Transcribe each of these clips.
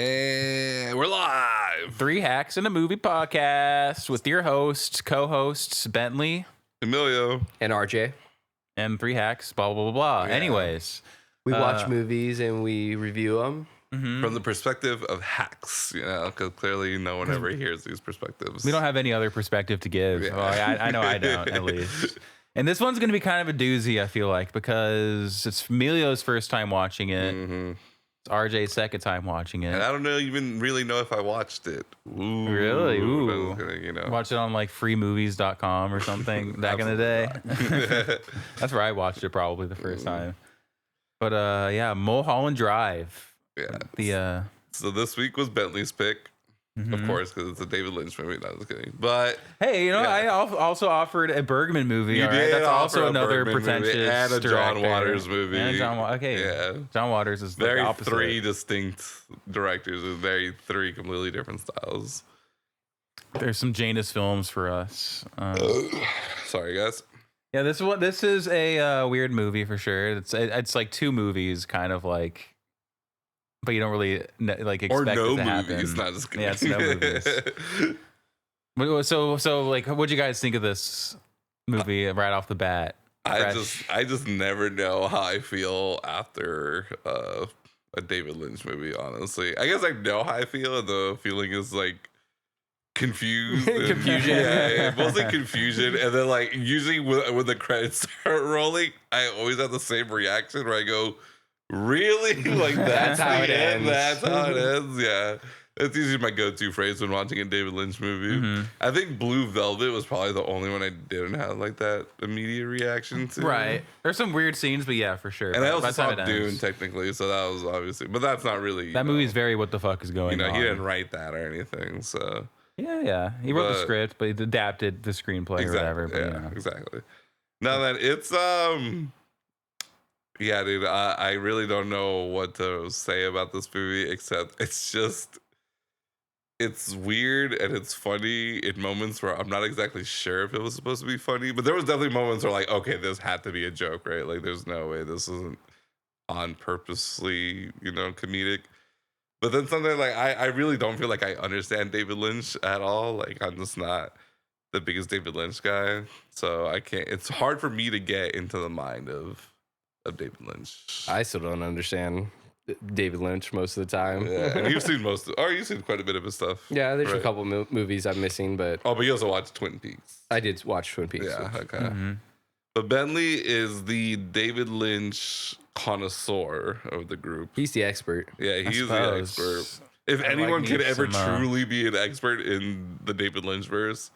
And we're live. Three Hacks in a Movie podcast with your hosts, co-hosts Bentley, Emilio, and RJ. and Three Hacks, blah, blah, blah, blah. Yeah. Anyways. We watch movies and we review them. from the perspective of hacks, because clearly no one ever hears these perspectives. We don't have any other perspective to give. Yeah. Well, I know I don't, at least. And this one's going to be kind of a doozy, I feel like, because it's Emilio's first time watching it. Mm-hmm. It's RJ's second time watching it. And I don't even really know if I watched it. Ooh, Really? Ooh. I was gonna, Watch it on like freemovies.com or something back in the day. That's where I watched it probably the first time. But yeah, Mulholland Drive. Yeah. So this week was Bentley's pick, of course, because it's a David Lynch movie. No, I was kidding. But hey, yeah. I also offered a Bergman movie. You all right? did That's offer also a another Bergman movie pretentious and a John director. Waters movie. And okay, Yeah. John Waters is very the opposite. three distinct directors with three completely different styles. There's some Janus films for us. Sorry, guys. Yeah, this is a weird movie for sure. It's like two movies, kind of like. But you don't really like expect Or no it to happen. movies. Not just kidding. Yeah, it's no movies. So like, what'd you guys think of this movie right off the bat? I just never know how I feel after a David Lynch movie. Honestly, I guess I know how I feel, and the feeling is like confused, Confusion. Yeah, mostly confusion, and then like usually when the credits start rolling, I always have the same reaction where I go, "Really? Like that's how it ends? That's how it ends?" Yeah. It's usually my go-to phrase when watching a David Lynch movie. Mm-hmm. I think Blue Velvet was probably the only one I didn't have like that immediate reaction to. Right. There's some weird scenes, but yeah, for sure. And I also saw Dune technically, so that was obviously, but that's not really. That movie's very what the fuck is going on. He didn't write that or anything, so. Yeah. He wrote the script, but he adapted the screenplay or whatever. But, exactly. Now that it's yeah, dude, I really don't know what to say about this movie except it's weird and it's funny in moments where I'm not exactly sure if it was supposed to be funny, but there was definitely moments where like, okay, this had to be a joke, right? Like there's no way this isn't on purposely, comedic. But then something like I really don't feel like I understand David Lynch at all. Like I'm just not the biggest David Lynch guy. So I can't, it's hard for me to get into the mind of David Lynch. I still don't understand David Lynch most of the time. Yeah, and you've seen you've seen quite a bit of his stuff. Yeah, there's a couple movies I'm missing, but but you also watched Twin Peaks. I did watch Twin Peaks. Yeah, okay. Mm-hmm. But Bentley is the David Lynch connoisseur of the group. He's the expert. Yeah, he's the expert. If anyone can ever truly be an expert in the David Lynch verse,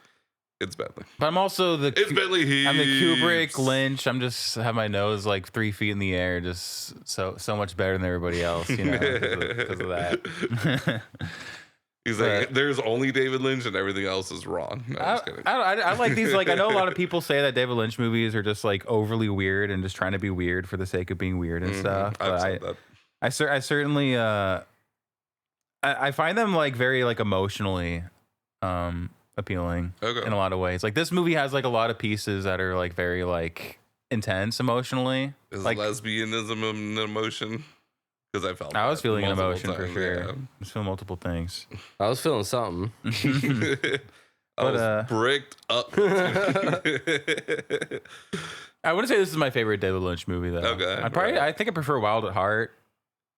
it's Bentley. But I'm also it's Bentley. I'm the Kubrick Lynch. I'm just have my nose like 3 feet in the air, just so much better than everybody else, because of that. He's like, there's only David Lynch and everything else is wrong. No, I'm just kidding. I like these. Like, I know a lot of people say that David Lynch movies are just like overly weird and just trying to be weird for the sake of being weird and stuff. But I certainly I find them like very like emotionally appealing in a lot of ways. Like this movie has like a lot of pieces that are like very like intense emotionally. Is like lesbianism an emotion? Because I was feeling an emotion times, for sure. Yeah. I was feeling multiple things. I was feeling something. I was bricked up. I wouldn't say this is my favorite David Lynch movie though. Okay, I think I prefer Wild at Heart.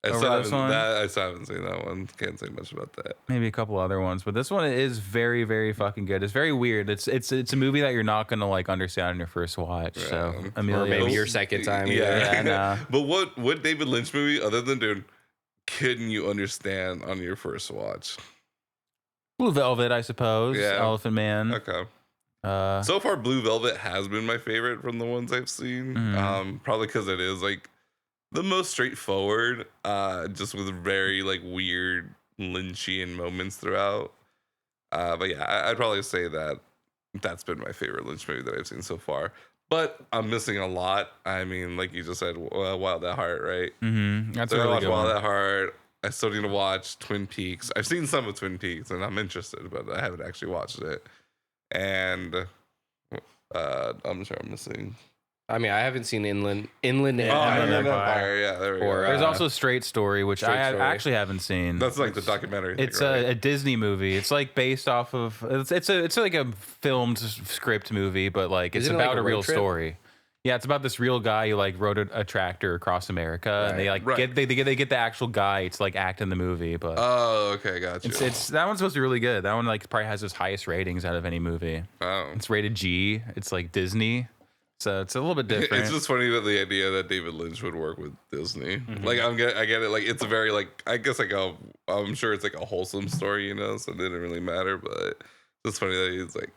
I still haven't seen that one. Can't say much about that. Maybe a couple other ones, but this one is very, very fucking good. It's very weird. It's a movie that you're not gonna like understand on your first watch. Right. So Or maybe your second time. Yeah. Nah. But what David Lynch movie, other than Dune, couldn't you understand on your first watch? Blue Velvet, I suppose. Yeah. Elephant Man. Okay. So far, Blue Velvet has been my favorite from the ones I've seen. Mm-hmm. Probably because it is like the most straightforward, just with very like weird Lynchian moments throughout. But yeah, I'd probably say that's been my favorite Lynch movie that I've seen so far. But I'm missing a lot. I mean, like you just said, Wild at Heart, right? Mm-hmm. That's so a really I watched good Wild one. at Heart. I still need to watch Twin Peaks. I've seen some of Twin Peaks and I'm interested, but I haven't actually watched it. And I'm sure I'm missing I mean, I haven't seen Inland Inland Empire. Yeah, there we go. There's also Straight Story, which I actually haven't seen. That's like the documentary. It's a Disney movie. It's like based off of it's like a filmed script movie, but like it's about like a real story. Yeah, it's about this real guy who like rode a tractor across America, and they like get the actual guy to like act in the movie. But okay, gotcha. It's that one's supposed to be really good. That one like probably has its highest ratings out of any movie. Oh, it's rated G. It's like Disney. So it's a little bit different. It's just funny that the idea that David Lynch would work with Disney. Like I get it. Like it's a very like I guess like I'm sure it's like a wholesome story, so it didn't really matter. But it's funny that he's like,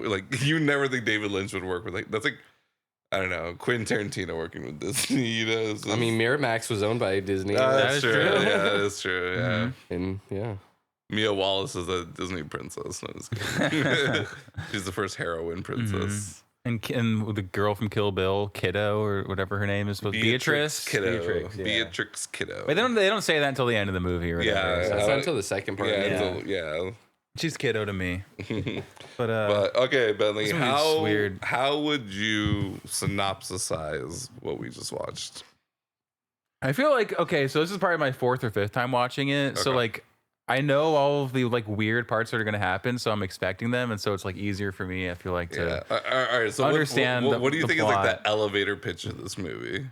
like you never think David Lynch would work with like that's like I don't know Quentin Tarantino working with Disney. I mean, Miramax was owned by Disney. That's true. Yeah, that's true. Yeah, and Mia Wallace is a Disney princess. No, just kidding. She's the first heroine princess. And the girl from Kill Bill, Kiddo or whatever her name is, Beatrix Kiddo. Beatrix Kiddo. But they don't say that until the end of the movie, right? Yeah, that's not until the second part. Yeah. She's Kiddo to me. but okay, Bentley, weird. How would you synopsisize what we just watched? I feel like so this is probably my 4th or 5th time watching it. Okay. So like I know all of the like weird parts that are going to happen, so I'm expecting them, and so it's like easier for me. I feel like to all right. So understand. What do you think is like the elevator pitch of this movie?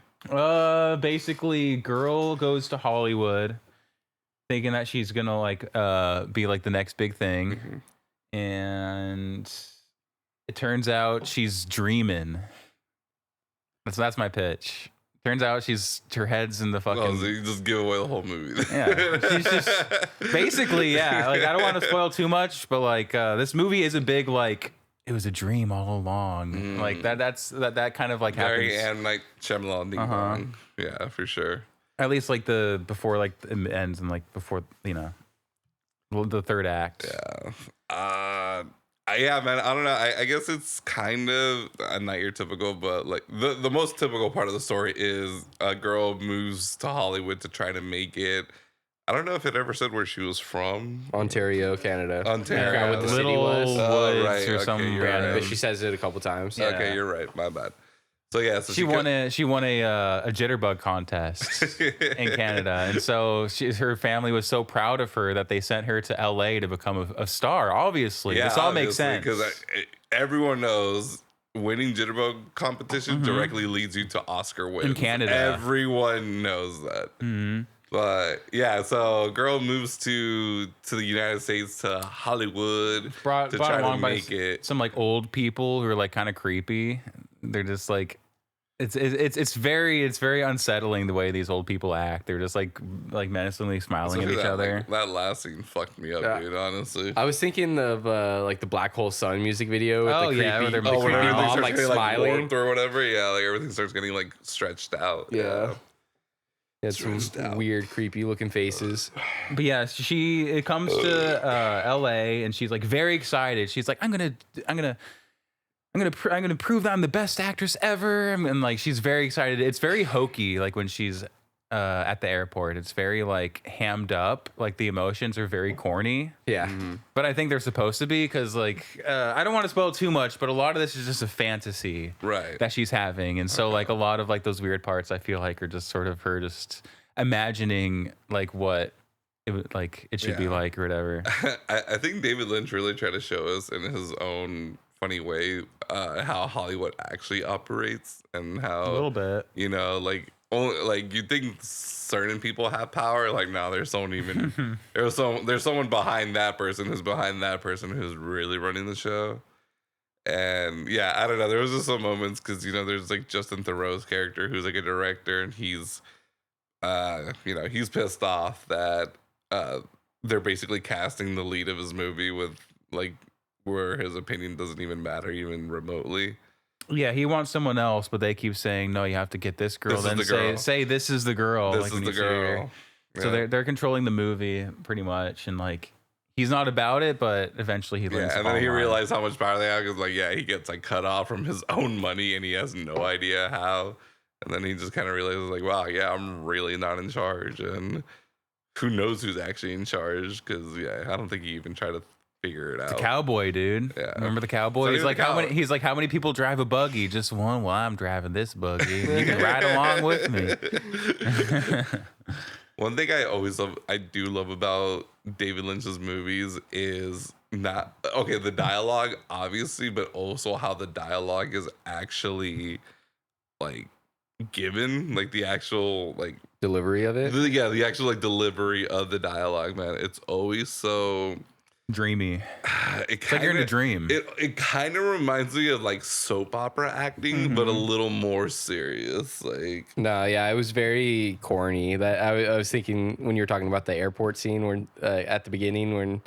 Basically, girl goes to Hollywood, thinking that she's gonna like be like the next big thing, and it turns out she's dreaming. That's my pitch. Turns out her head's in the fucking. Oh, so you just give away the whole movie. Yeah, she's just basically like I don't want to spoil too much, but like this movie is a big like it was a dream all along. Like that's kind of like very happens. And like Shyamalan. Yeah, for sure. At least like before like it ends and like before the 3rd act. Yeah. Yeah, man. I don't know. I guess it's kind of not your typical, but like the most typical part of the story is a girl moves to Hollywood to try to make it. I don't know if it ever said where she was from. Ontario, Canada. Ontario, what the city was. Woods or some random. But she says it a couple times. Yeah. Okay, you're right. My bad. So yeah, so she won a jitterbug contest in Canada, and so her family was so proud of her that they sent her to LA to become a star. Obviously, this all makes sense because everyone knows winning jitterbug competition directly leads you to Oscar wins in Canada. Everyone knows that. But yeah, so girl moves to the United States to Hollywood brought to try along to make it. Some like old people who are like kind of creepy. They're just like it's very unsettling the way these old people act. They're just like menacingly smiling at each other. Like, that last scene fucked me up, dude. Honestly, I was thinking of like the Black Hole Sun music video with the creepy, creepy mom like smiling like, or whatever. Yeah, like everything starts getting like stretched out. Yeah, some weird, creepy looking faces. But yeah, it comes to LA and she's like very excited. She's like, I'm gonna prove that I'm the best actress ever. And like she's very excited. It's very hokey. Like when she's at the airport, it's very like hammed up. Like the emotions are very corny. Yeah. But I think they're supposed to be because like I don't want to spoil too much, but a lot of this is just a fantasy that she's having. And so like a lot of like those weird parts I feel like are just sort of her just imagining like what it should be like or whatever. I think David Lynch really tried to show us in his own funny way how Hollywood actually operates and how a little bit, like only like you think certain people have power, like now there's someone there's someone behind that person who's really running the show. And yeah, I don't know, there was just some moments because there's like Justin Theroux's character who's like a director, and he's he's pissed off that they're basically casting the lead of his movie with like where his opinion doesn't even matter even remotely. Yeah, he wants someone else, but they keep saying, no, you have to get this girl. Then say this is the girl. This is the girl. Yeah. So they're controlling the movie pretty much, and like he's not about it, but eventually he learns. Yeah, and then he realized how much power they have because he gets like cut off from his own money and he has no idea how. And then he just kind of realizes like, wow, yeah, I'm really not in charge, and who knows who's actually in charge? Because I don't think he even tried to figure it out. The cowboy, dude. Yeah. Remember the cowboy? He's like, how many people drive a buggy? Just one. Well, I'm driving this buggy. You can ride along with me. One thing I do love about David Lynch's movies is the dialogue, obviously, but also how the dialogue is actually like given, like the actual like delivery of it. The actual like delivery of the dialogue, man. It's always so dreamy. It's like you're in a dream. It kind of reminds me of like soap opera acting, but a little more serious. Like no, yeah, it was very corny. That I was thinking when you were talking about the airport scene, when at the beginning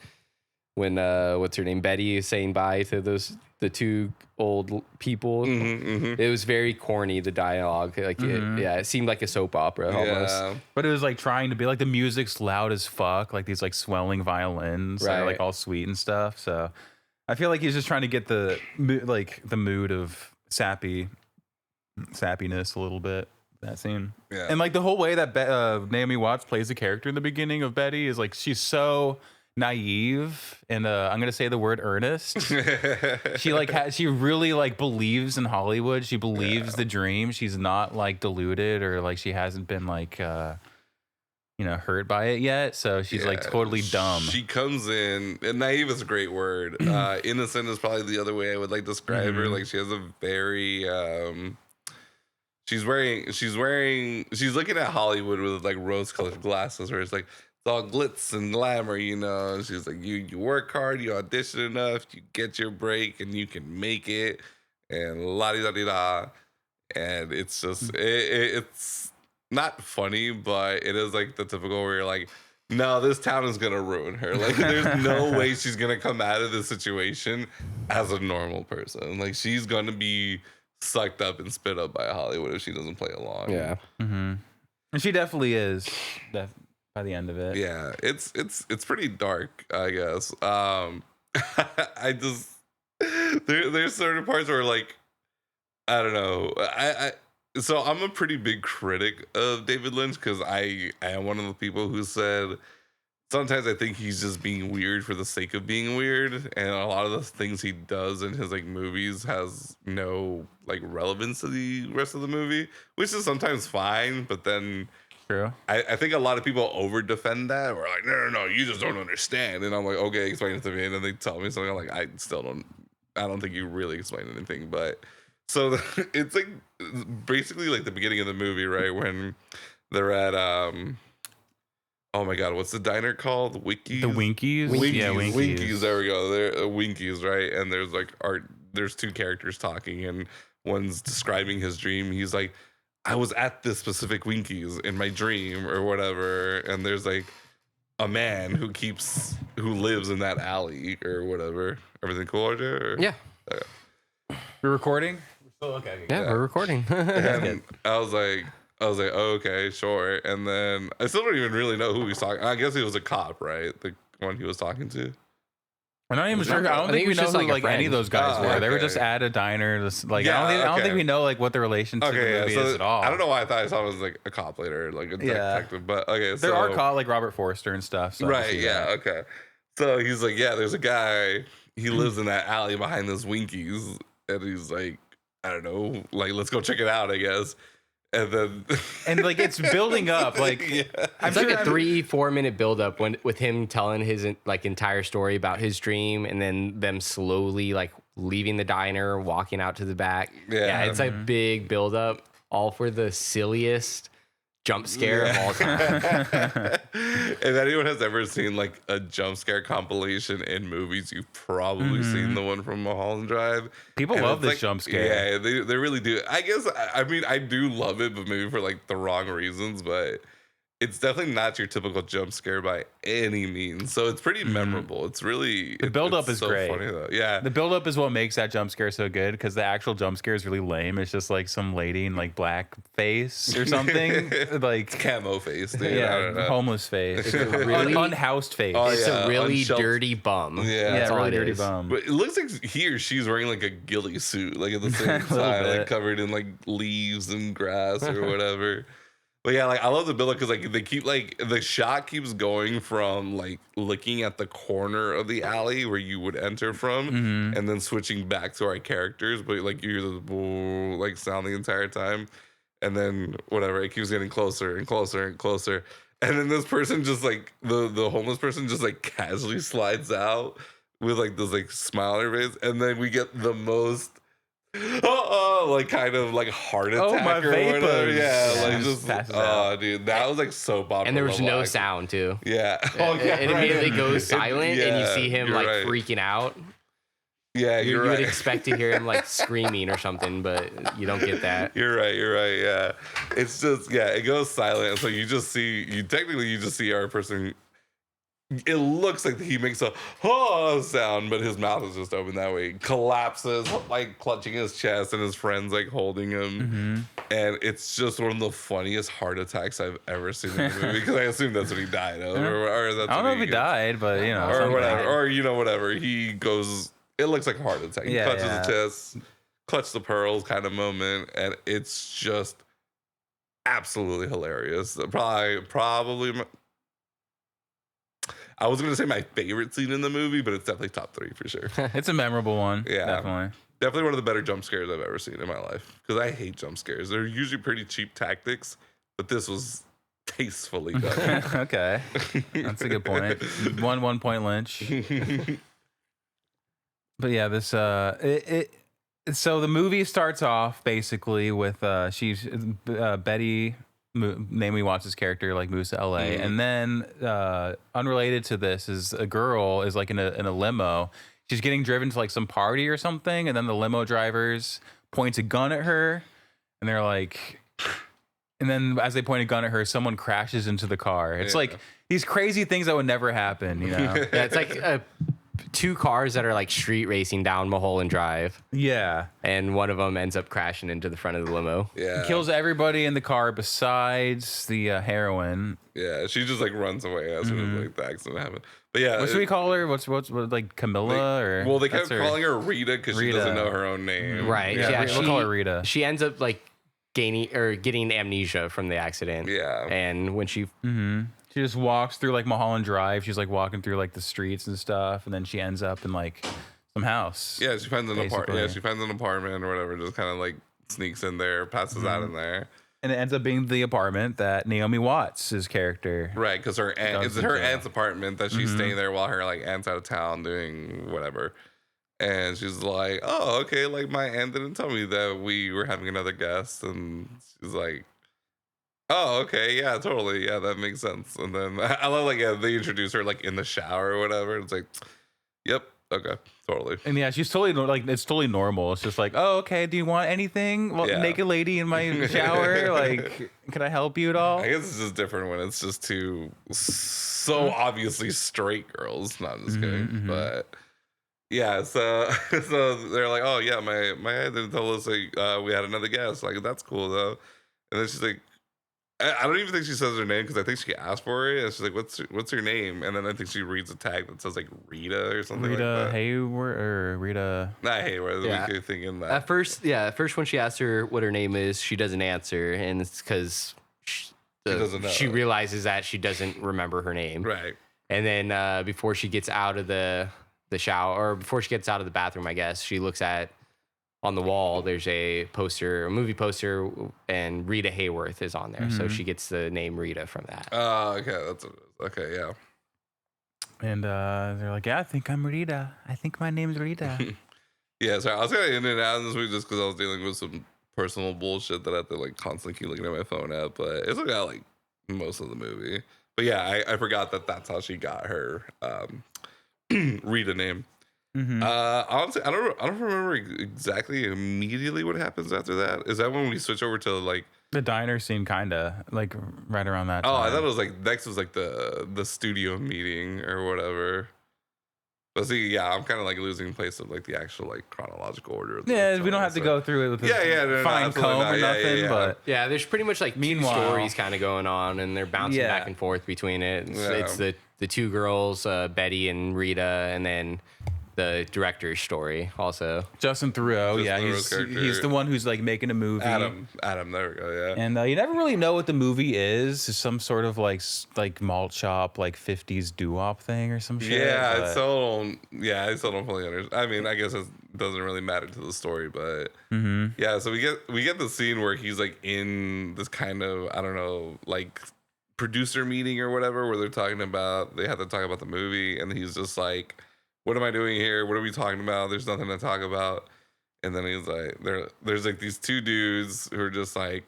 when what's her name, Betty is saying bye to the two old people. It was very corny, the dialogue. Like it seemed like a soap opera almost. But it was like trying to be like the music's loud as fuck, like these like swelling violins, that are like all sweet and stuff. So I feel like he's just trying to get the mood of sappiness a little bit. That scene, and like the whole way that Naomi Watts plays the character in the beginning of Betty is like she's so naive and I'm gonna say the word earnest. She really like believes in Hollywood. She believes the dream. She's not like deluded or like she hasn't been like hurt by it yet. So she's like totally dumb. She comes in, and naive is a great word. Innocent is probably the other way I would like describe her. Like she has a very she's looking at Hollywood with like rose-colored glasses, where it's like it's all glitz and glamour, She's like, you work hard, you audition enough, you get your break, and you can make it, and la-di-da-di-da. And it's just, it's not funny, but it is like the typical where you're like, no, this town is going to ruin her. Like, there's no way she's going to come out of this situation as a normal person. Like, she's going to be sucked up and spit up by Hollywood if she doesn't play along. Yeah. And she definitely is. By the end of it, yeah, it's pretty dark, I guess. I just there's certain parts where like I don't know. So I'm a pretty big critic of David Lynch because I am one of the people who said sometimes I think he's just being weird for the sake of being weird, and a lot of the things he does in his like movies has no like relevance to the rest of the movie, which is sometimes fine, but then. I think a lot of people over defend that. We're like, no, you just don't understand. And I'm like, okay, explain it to me. And then they tell me something. I'm like, I don't think you really explained anything. But so it's like basically like the beginning of the movie, right? When they're at, oh my God, what's the diner called? Winkies? The Winkies? Yeah, Winkies. There we go. They're Winkies, right? And there's like there's two characters talking, and one's describing his dream. He's like, I was at this specific Winkies in my dream or whatever, and there's like a man who lives in that alley or whatever. Everything cool, RJ? Or? Yeah. Okay. We're recording? Yeah, we're recording. And I was like, oh, okay, sure. And then I still don't even really know who he's talking. I guess he was a cop, right? The one he was talking to. I'm not even sure. I don't think we know who like any of those guys were. Okay. They were just at a diner. Like I don't think we know like what the relation to the movie is at all. I don't know why I saw it was like a cop later, like a detective. But okay, there are caught like Robert Forster and stuff. So right? Yeah. Okay. So he's like, yeah, there's a guy. He lives in that alley behind this Winkies, and he's like, I don't know, like let's go check it out, I guess. And like it's building up, like it's like a 3-4 minute build up with him telling his like entire story about his dream, and then them slowly like leaving the diner, walking out to the back. Yeah, it's like big build up, all for the silliest jump scare of all time. If anyone has ever seen like a jump scare compilation in movies, you've probably seen the one from Mulholland Drive. People love this jump scare. Yeah, they really do. I guess I mean I do love it, but maybe for like the wrong reasons. But it's definitely not your typical jump scare by any means. So it's pretty memorable. It's really the buildup is so great. Funny though. Yeah, the buildup is what makes that jump scare so good, because the actual jump scare is really lame. It's just like some lady in like black face or something, like camo face, dude. Yeah, I don't know. Homeless face, It's a really unhoused face. It's a really dirty bum. Yeah, really dirty bum. But it looks like he or she's wearing like a ghillie suit, like at the same time, like covered in like leaves and grass or whatever. But yeah, like I love the build because like they keep like the shot keeps going from like looking at the corner of the alley where you would enter from, and then switching back to our characters. But like you hear the boo like sound the entire time, and then whatever, it keeps getting closer and closer and closer. And then this person just like the homeless person just like casually slides out with like this like smile on her face, and then we get the most like kind of like heart attack or whatever. Yeah, like just dude, that was like so popular. And there was no sound too. Yeah. It immediately goes silent, and you see him like freaking out. Yeah, you would expect to hear him like screaming or something, but you don't get that. You're right. Yeah, it's just it goes silent, so you just see our person. It looks like he makes a sound, but his mouth is just open that way. Collapses, like clutching his chest, and his friends like holding him. And it's just one of the funniest heart attacks I've ever seen in the movie, because I assume that's what he died of, or that's I don't know if he died, but you know, or whatever, or whatever. He goes. It looks like a heart attack. He clutches the chest, clutch the pearls kind of moment, and it's just absolutely hilarious. Probably. I was going to say my favorite scene in the movie, but it's definitely top 3 for sure. It's a memorable one. Yeah, definitely one of the better jump scares I've ever seen in my life, because I hate jump scares. They're usually pretty cheap tactics, but this was tastefully done. Okay, that's a good point. 1 point Lynch. But yeah, this so the movie starts off basically with she's Betty, Naomi Watts' character, like moves to LA, and then unrelated to this is a girl is like in a limo. She's getting driven to like some party or something, and then the limo drivers points a gun at her, and they're like, and then as they point a gun at her, someone crashes into the car. It's like these crazy things that would never happen, you know? Yeah, it's like 2 cars that are like street racing down Mulholland Drive. Yeah. And one of them ends up crashing into the front of the limo. Yeah. He kills everybody in the car besides the heroine. Yeah, she just like runs away as soon as like the accident happened. But yeah, what should we call her? What's like Camilla or? Well, they kept calling her Rita because she doesn't know her own name. Right. Yeah, we'll call her Rita. She ends up like getting amnesia from the accident. Yeah. And when she she just walks through like Mulholland Drive. She's like walking through like the streets and stuff, and then she ends up in like some house. Yeah, she finds an apartment. Yeah, she finds an apartment or whatever. Just kind of like sneaks in there, passes out in there, and it ends up being the apartment that Naomi Watts' character. Right, because her aunt, it's her aunt's apartment that she's staying there while her like aunt's out of town doing whatever. And she's like, "Oh, okay. Like my aunt didn't tell me that we were having another guest," and she's like, "Oh, okay, yeah, totally, yeah, that makes sense." And then I love like they introduce her like in the shower or whatever. It's like, "Yep, okay, totally." And yeah, she's totally like it's totally normal. It's just like, "Oh, okay. Do you want anything? Well, naked lady in my shower. Like, can I help you at all?" I guess it's just different when it's just two so obviously straight girls. Not just kidding, but. Yeah, so they're like, "Oh yeah, my aunt didn't tell us like we had another guest. Like that's cool though." And then she's like, I don't even think she says her name because I think she asked for it. And she's like, "What's your name?" And then I think she reads a tag that says like Rita or something. Rita like that. Hayward or Rita. Not Hayward. Yeah. We keep thinking that. At first when she asks her what her name is, she doesn't answer, and it's because she realizes that she doesn't remember her name. Right. And then before she gets out of the shower, or before she gets out of the bathroom, I guess, she looks on the wall, there's a movie poster, and Rita Hayworth is on there. So she gets the name Rita from that. Oh, okay. That's what it is. Okay, yeah. And they're like, "Yeah, I think I'm Rita. I think my name's Rita." Yeah, sorry. I was kind of in and out of this week just because I was dealing with some personal bullshit that I have to like constantly keep looking at my phone at, but it's okay, like most of the movie. But yeah, I forgot that that's how she got her Rita name. Honestly, I don't remember exactly immediately what happens after that. Is that when we switch over to like the diner scene, kinda like right around that time? I thought it was like next was like the studio meeting or whatever. But see, yeah, I'm kind of like losing place of like the actual like chronological order. Of we don't have to go through it with fine comb or nothing. But yeah, there's pretty much like two stories kind of going on, and they're bouncing back and forth between it. It's the 2 girls, Betty and Rita, and then the director's story also. Justin Theroux, he's the one who's like making a movie. Adam, there we go, yeah. And you never really know what the movie is. It's some sort of like malt shop, like 50s doo-wop thing or some shit. Yeah, I still don't fully understand. I mean, I guess it doesn't really matter to the story, but yeah. So we get the scene where he's like in this kind of, I don't know, like producer meeting or whatever, where they have to talk about the movie, and he's just like, what am I doing here? What are we talking about? There's nothing to talk about. And then he's like, there's like these two dudes who are just like,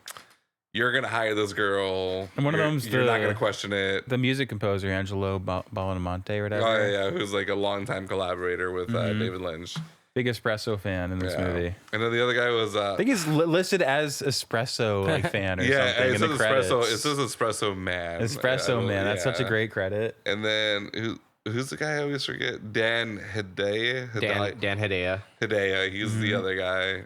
you're gonna hire this girl, and one of them's you're not gonna question it. The music composer Angelo Badalamenti or whatever. Oh yeah, who's like a longtime collaborator with David Lynch. Big espresso fan in this movie. And then the other guy was I think he's listed as espresso fan or something in the credits. It says espresso man. Espresso man. That's such a great credit. And then who's the guy I always forget? Dan Hedaya. Dan Hedaya. Hedaya. He's the other guy.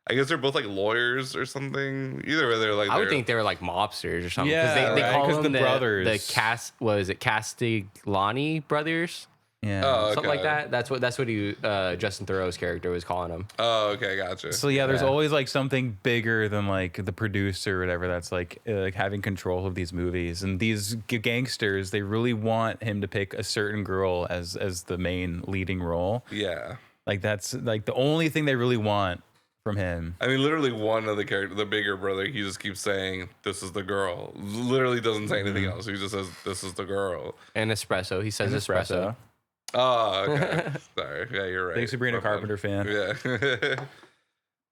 I guess they're both like lawyers or something. Either way, they're like. I would think they were like mobsters or something. Yeah, they call them the brothers. The Castigliani brothers. Yeah, something like that. That's what Justin Theroux's character was calling him. Oh, okay, gotcha. So there's always like something bigger than like the producer or whatever that's like having control of these movies. And these gangsters, they really want him to pick a certain girl as the main leading role. Yeah, like that's like the only thing they really want from him. I mean, literally one of the characters, the bigger brother, he just keeps saying, "This is the girl." Literally doesn't say anything else. He just says, "This is the girl." And espresso. He says espresso. Oh, okay. Sorry. Yeah, you're right. Thanks for being a Carpenter fan. Yeah.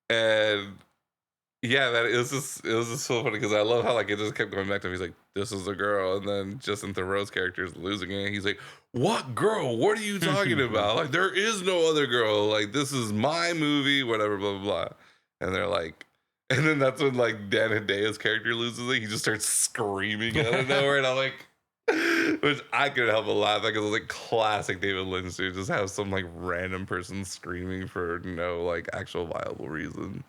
And yeah, it was just so funny because I love how like it just kept going back to him. He's like, "This is the girl," and then Justin Theroux's character is losing it. He's like, "What girl? What are you talking about? Like, there is no other girl. Like, this is my movie. Whatever, blah blah blah." And they're like, and then that's when like Dan Hedaya's character loses it. He just starts screaming out of nowhere, and I'm like. Which I couldn't help but laugh because it was like classic David Lynch, dude. Just have some like random person screaming for no like actual viable reason.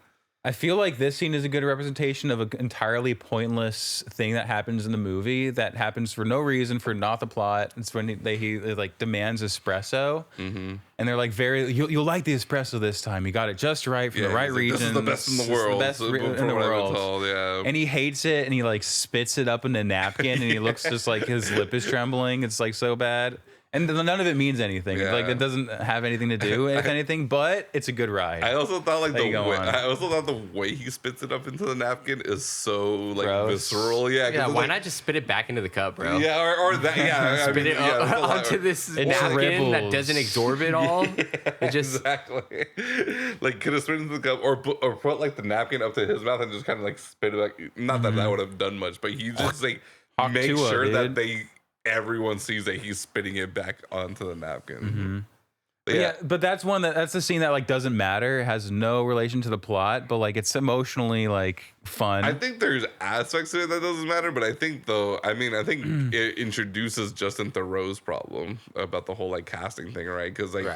I feel like this scene is a good representation of an entirely pointless thing that happens in the movie that happens for no reason, for not the plot. It's when he like demands espresso, and they're like, you'll like the espresso this time. You got it just right from the right region. This is the best in the world. This is the best in the world. Told, yeah. And he hates it, and he like spits it up in a napkin, and he looks just like his lip is trembling. It's like so bad. And none of it means anything. Yeah. Like it doesn't have anything to do with anything, but it's a good ride. I also thought like the way he spits it up into the napkin is so like gross. Visceral. Yeah. Why like, not just spit it back into the cup, bro? Yeah, or that. Yeah, spit it onto this napkin that doesn't absorb it all. It just exactly. Like could have spit it into the cup, or put like the napkin up to his mouth and just kind of like spit it back. Not that that would have done much, but he just like make sure that everyone sees that he's spitting it back onto the napkin. But that's the scene that like doesn't matter. It has no relation to the plot, but like it's emotionally like fun. I think there's aspects to it that doesn't matter, but I think it introduces Justin Theroux's problem about the whole like casting thing, right? Because like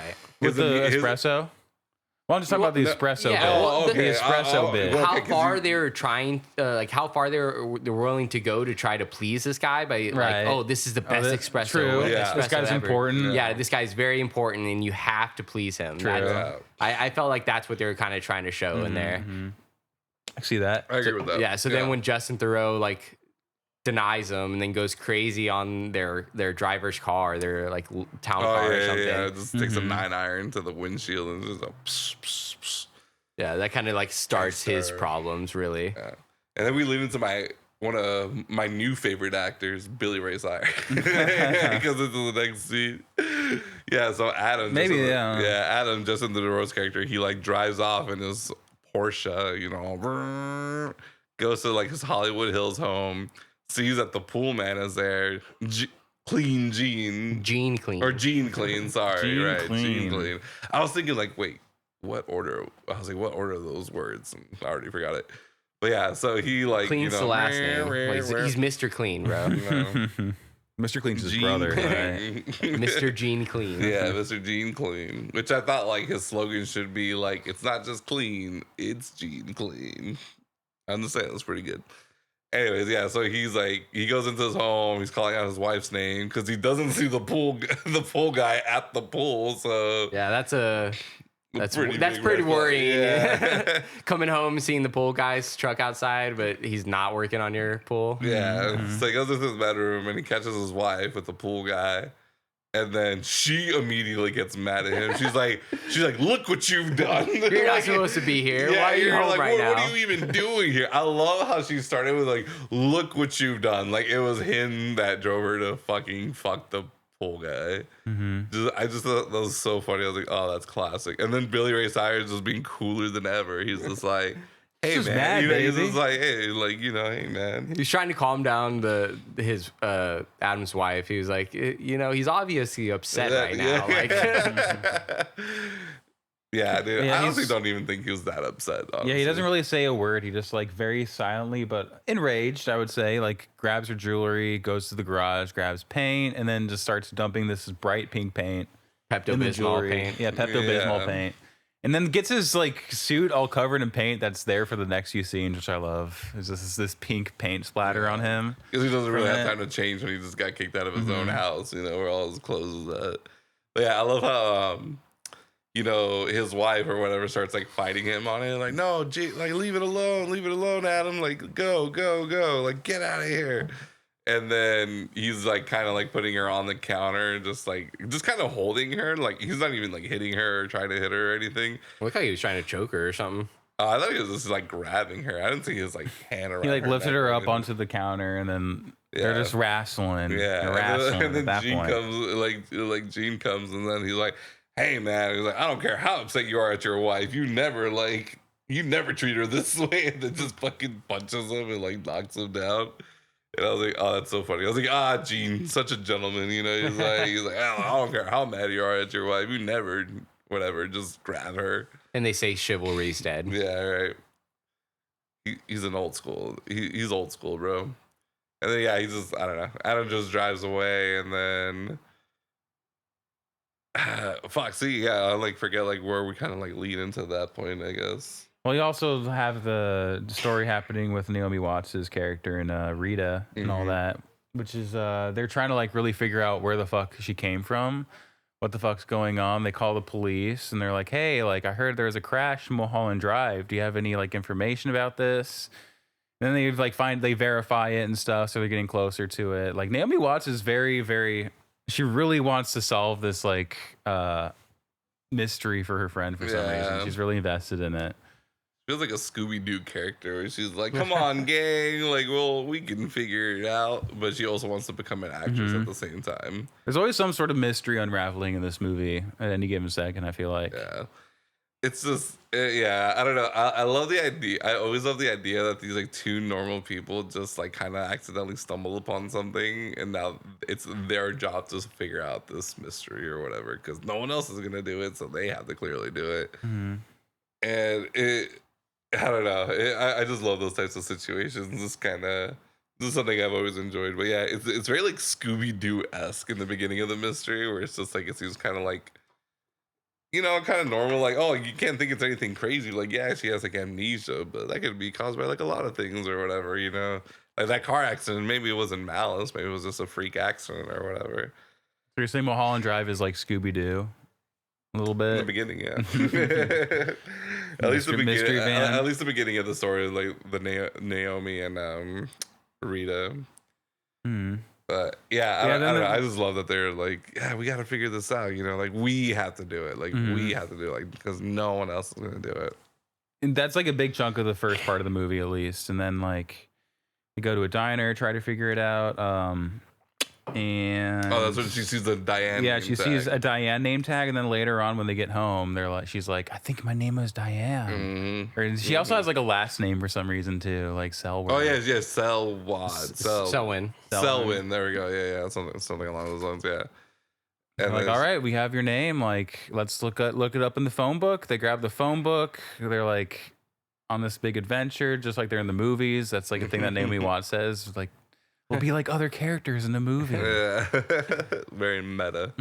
with the espresso. Well, I'm just talking about the espresso bit. The espresso bit. How far they're trying, how far they're willing to go to try to please this guy by like, oh, this is the best espresso. True. Espresso this guy's ever. important. Yeah, this guy's very important, and you have to please him. True. I felt like that's what they were kind of trying to show in there. I see that. I agree with that. Yeah. So then when Justin Theroux like denies them and then goes crazy on their driver's car, their like town car or something. Yeah, just takes a 9-iron to the windshield and just a psh, psh, psh. Yeah, that kind of like starts his problems really. Yeah. And then we lead into one of my new favorite actors, Billy Ray Cyrus, because it's the next scene. Yeah, so Adam, Adam, Justin Theroux's character, he like drives off in his Porsche, goes to like his Hollywood Hills home. Sees that the pool man is there. Gene Clean. Sorry, Gene Clean. I was thinking like, wait, what order? I was like, what order are those words? I already forgot it. But yeah, so he like Clean's the last name. He's Mr. Clean, bro. Mr. Clean's his brother, right? Mr. Gene Clean. Yeah, Mr. Gene Clean. Which I thought like his slogan should be like, it's not just clean, it's Gene Clean. I understand, that's pretty good. Anyways, yeah, so he's like, he goes into his home, he's calling out his wife's name because he doesn't see the pool guy at the pool. So yeah, that's pretty big worrying. Yeah. Coming home, seeing the pool guy's truck outside, but he's not working on your pool. Yeah. So he goes into his bedroom and he catches his wife with the pool guy. And then she immediately gets mad at him. She's like, look what you've done. You're not supposed to be here. Yeah, Why are you home right now? What are you even doing here? I love how she started with like, look what you've done. Like it was him that drove her to fucking fuck the pool guy. I just thought that was so funny. I was like, oh, that's classic. And then Billy Ray Cyrus was being cooler than ever. He's just like, hey just man, mad, he's baby. just like, hey, like, hey man. He's trying to calm down his Adam's wife. He was like, he's obviously upset right now. Like, yeah, dude. Yeah, I honestly don't even think he was that upset. Honestly. Yeah, he doesn't really say a word. He just like very silently, but enraged, I would say, like grabs her jewelry, goes to the garage, grabs paint, and then just starts dumping this bright pink paint. Pepto-Bismol paint. Yeah, Pepto-Bismol paint. And then gets his like suit all covered in paint that's there for the next few scenes, which I love. It's just this pink paint splatter on him. Because he doesn't really have time to change when he just got kicked out of his own house, where all his clothes is at. But yeah, I love how his wife or whatever starts like fighting him on it, like, no, like leave it alone, Adam, like go, like get out of here. And then he's like kind of like putting her on the counter, just kind of holding her, like he's not even like hitting her or trying to hit her or anything. Look how he was trying to choke her or something. I thought he was just like grabbing her. I didn't see his like hand around. He like her lifted neck her or up anything. onto the counter, and then they're just wrestling. Yeah, They're wrestling and then at that Gene point. comes, Gene comes, and then he's like, "Hey man," he's like, "I don't care how upset you are at your wife, you never treat her this way," and then just fucking punches him and like knocks him down. And I was like, "Oh, that's so funny." I was like, Gene, such a gentleman, He's like, I don't care how mad you are at your wife, you never, whatever, just grab her. And they say chivalry's dead. Yeah, right. He's an old school. He's old school, bro. And then he just, I don't know. Adam just drives away, and then I like forget like where we kind of like lead into that point, I guess. Well, you also have the story happening with Naomi Watts' character and Rita and all that, which is they're trying to like really figure out where the fuck she came from, what the fuck's going on. They call the police and they're like, hey, like I heard there was a crash in Mulholland Drive. Do you have any like information about this? And then they like they verify it and stuff, so they're getting closer to it. Like Naomi Watts is very, very, she really wants to solve this like mystery for her friend for some reason. She's really invested in it. Feels like a Scooby-Doo character where she's like, come on, gang, like, well, we can figure it out. But she also wants to become an actress at the same time. There's always some sort of mystery unraveling in this movie at any given second, I feel like. Yeah. It's just, I don't know. I love the idea. I always love the idea that these like two normal people just like kind of accidentally stumble upon something. And now it's their job to figure out this mystery or whatever. Because no one else is going to do it. So they have to clearly do it. And I don't know. I just love those types of situations. This is something I've always enjoyed. But yeah, it's very like Scooby-Doo-esque in the beginning of the mystery, where it's just like it seems kind of like, kind of normal. Like, oh, you can't think it's anything crazy. Like, yeah, she has like amnesia, but that could be caused by like a lot of things or whatever. Like that car accident. Maybe it wasn't malice. Maybe it was just a freak accident or whatever. So you're saying Mulholland Drive is like Scooby-Doo? A little bit. In the beginning, yeah. At least the beginning of the story, like the Naomi and Rita. But I don't know. I just love that they're like, yeah, we got to figure this out. Like we have to do it. Like we have to do it, like because no one else is gonna do it. And that's like a big chunk of the first part of the movie, at least. And then like we go to a diner, try to figure it out. And that's when she sees the Diane. Yeah, she sees a Diane name tag, and then later on when they get home, she's like, I think my name was Diane. Or she also has like a last name for some reason too, like Selwyn. Oh yeah, Selwyn. Selwyn. There we go. Yeah, something along those lines. Yeah. And like, all right, we have your name. Like, let's look it up in the phone book. They grab the phone book. They're like on this big adventure, just like they're in the movies. That's like a thing that Naomi Watts says. Like, we'll be like other characters in the movie. Yeah. Very meta.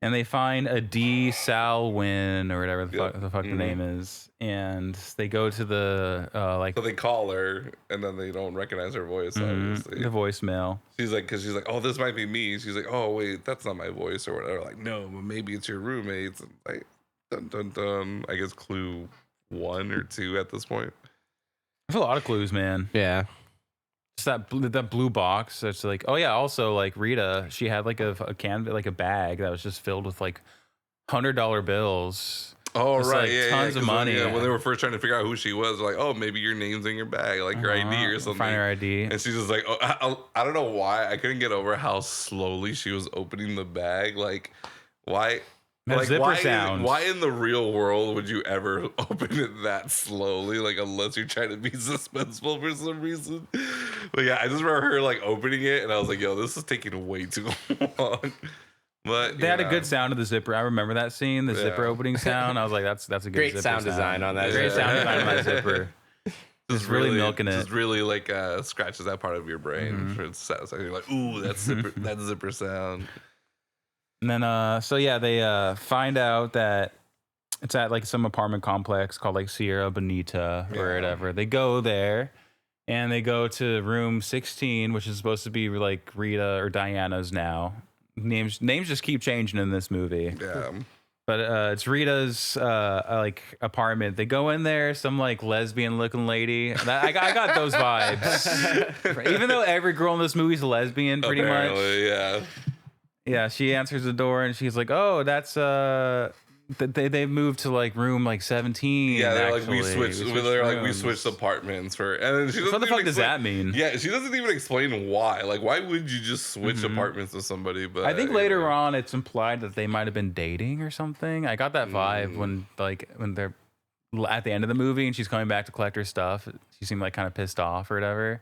and they find a D. Salwin or whatever the fuck the name is, and they go to the So they call her, and then they don't recognize her voice. Obviously, the voicemail. She's like, oh, this might be me. She's like, oh wait, that's not my voice or whatever. Like, no, but maybe it's your roommates. And like, dun dun dun. I guess clue 1 or 2 at this point. There's a lot of clues, man. Yeah. Just that blue box. That's like, oh yeah. Also, like Rita, she had like a bag that was just filled with like $100 bills. Oh just, right, like, yeah, tons of money. When they were first trying to figure out who she was, like, oh, maybe your name's in your bag, like your ID or something. Find her ID. And she's just like, oh, I don't know why I couldn't get over how slowly she was opening the bag. Like, why? That like, zipper sound. Why in the real world would you ever open it that slowly? Like, unless you're trying to be suspenseful for some reason. But yeah, I just remember her like opening it, and I was like, yo, this is taking way too long. But they had a good sound of the zipper. I remember that scene, the zipper opening sound. I was like, that's a good great zipper sound design on that. Great sound design on that zipper. Just really milking it. Just really like scratches that part of your brain for its satisfaction. You're like, ooh, that zipper sound. And then, so yeah, they find out that it's at like some apartment complex called like Sierra Bonita or whatever. They go there, and they go to room 16, which is supposed to be like Rita or Diana's now. Names just keep changing in this movie. Yeah. But it's Rita's like apartment. They go in there, some like lesbian looking lady. I got those vibes. Even though every girl in this movie is a lesbian, pretty much. Yeah. Yeah, she answers the door and she's like, "Oh, that's they moved to like room like 17." Yeah, they're actually. we switched apartments for, and then she doesn't what the fuck does that mean? Yeah, she doesn't even explain why. Like, why would you just switch apartments with somebody? But I think later on it's implied that they might have been dating or something. I got that vibe when they're at the end of the movie and she's coming back to collect her stuff. She seemed like kind of pissed off or whatever.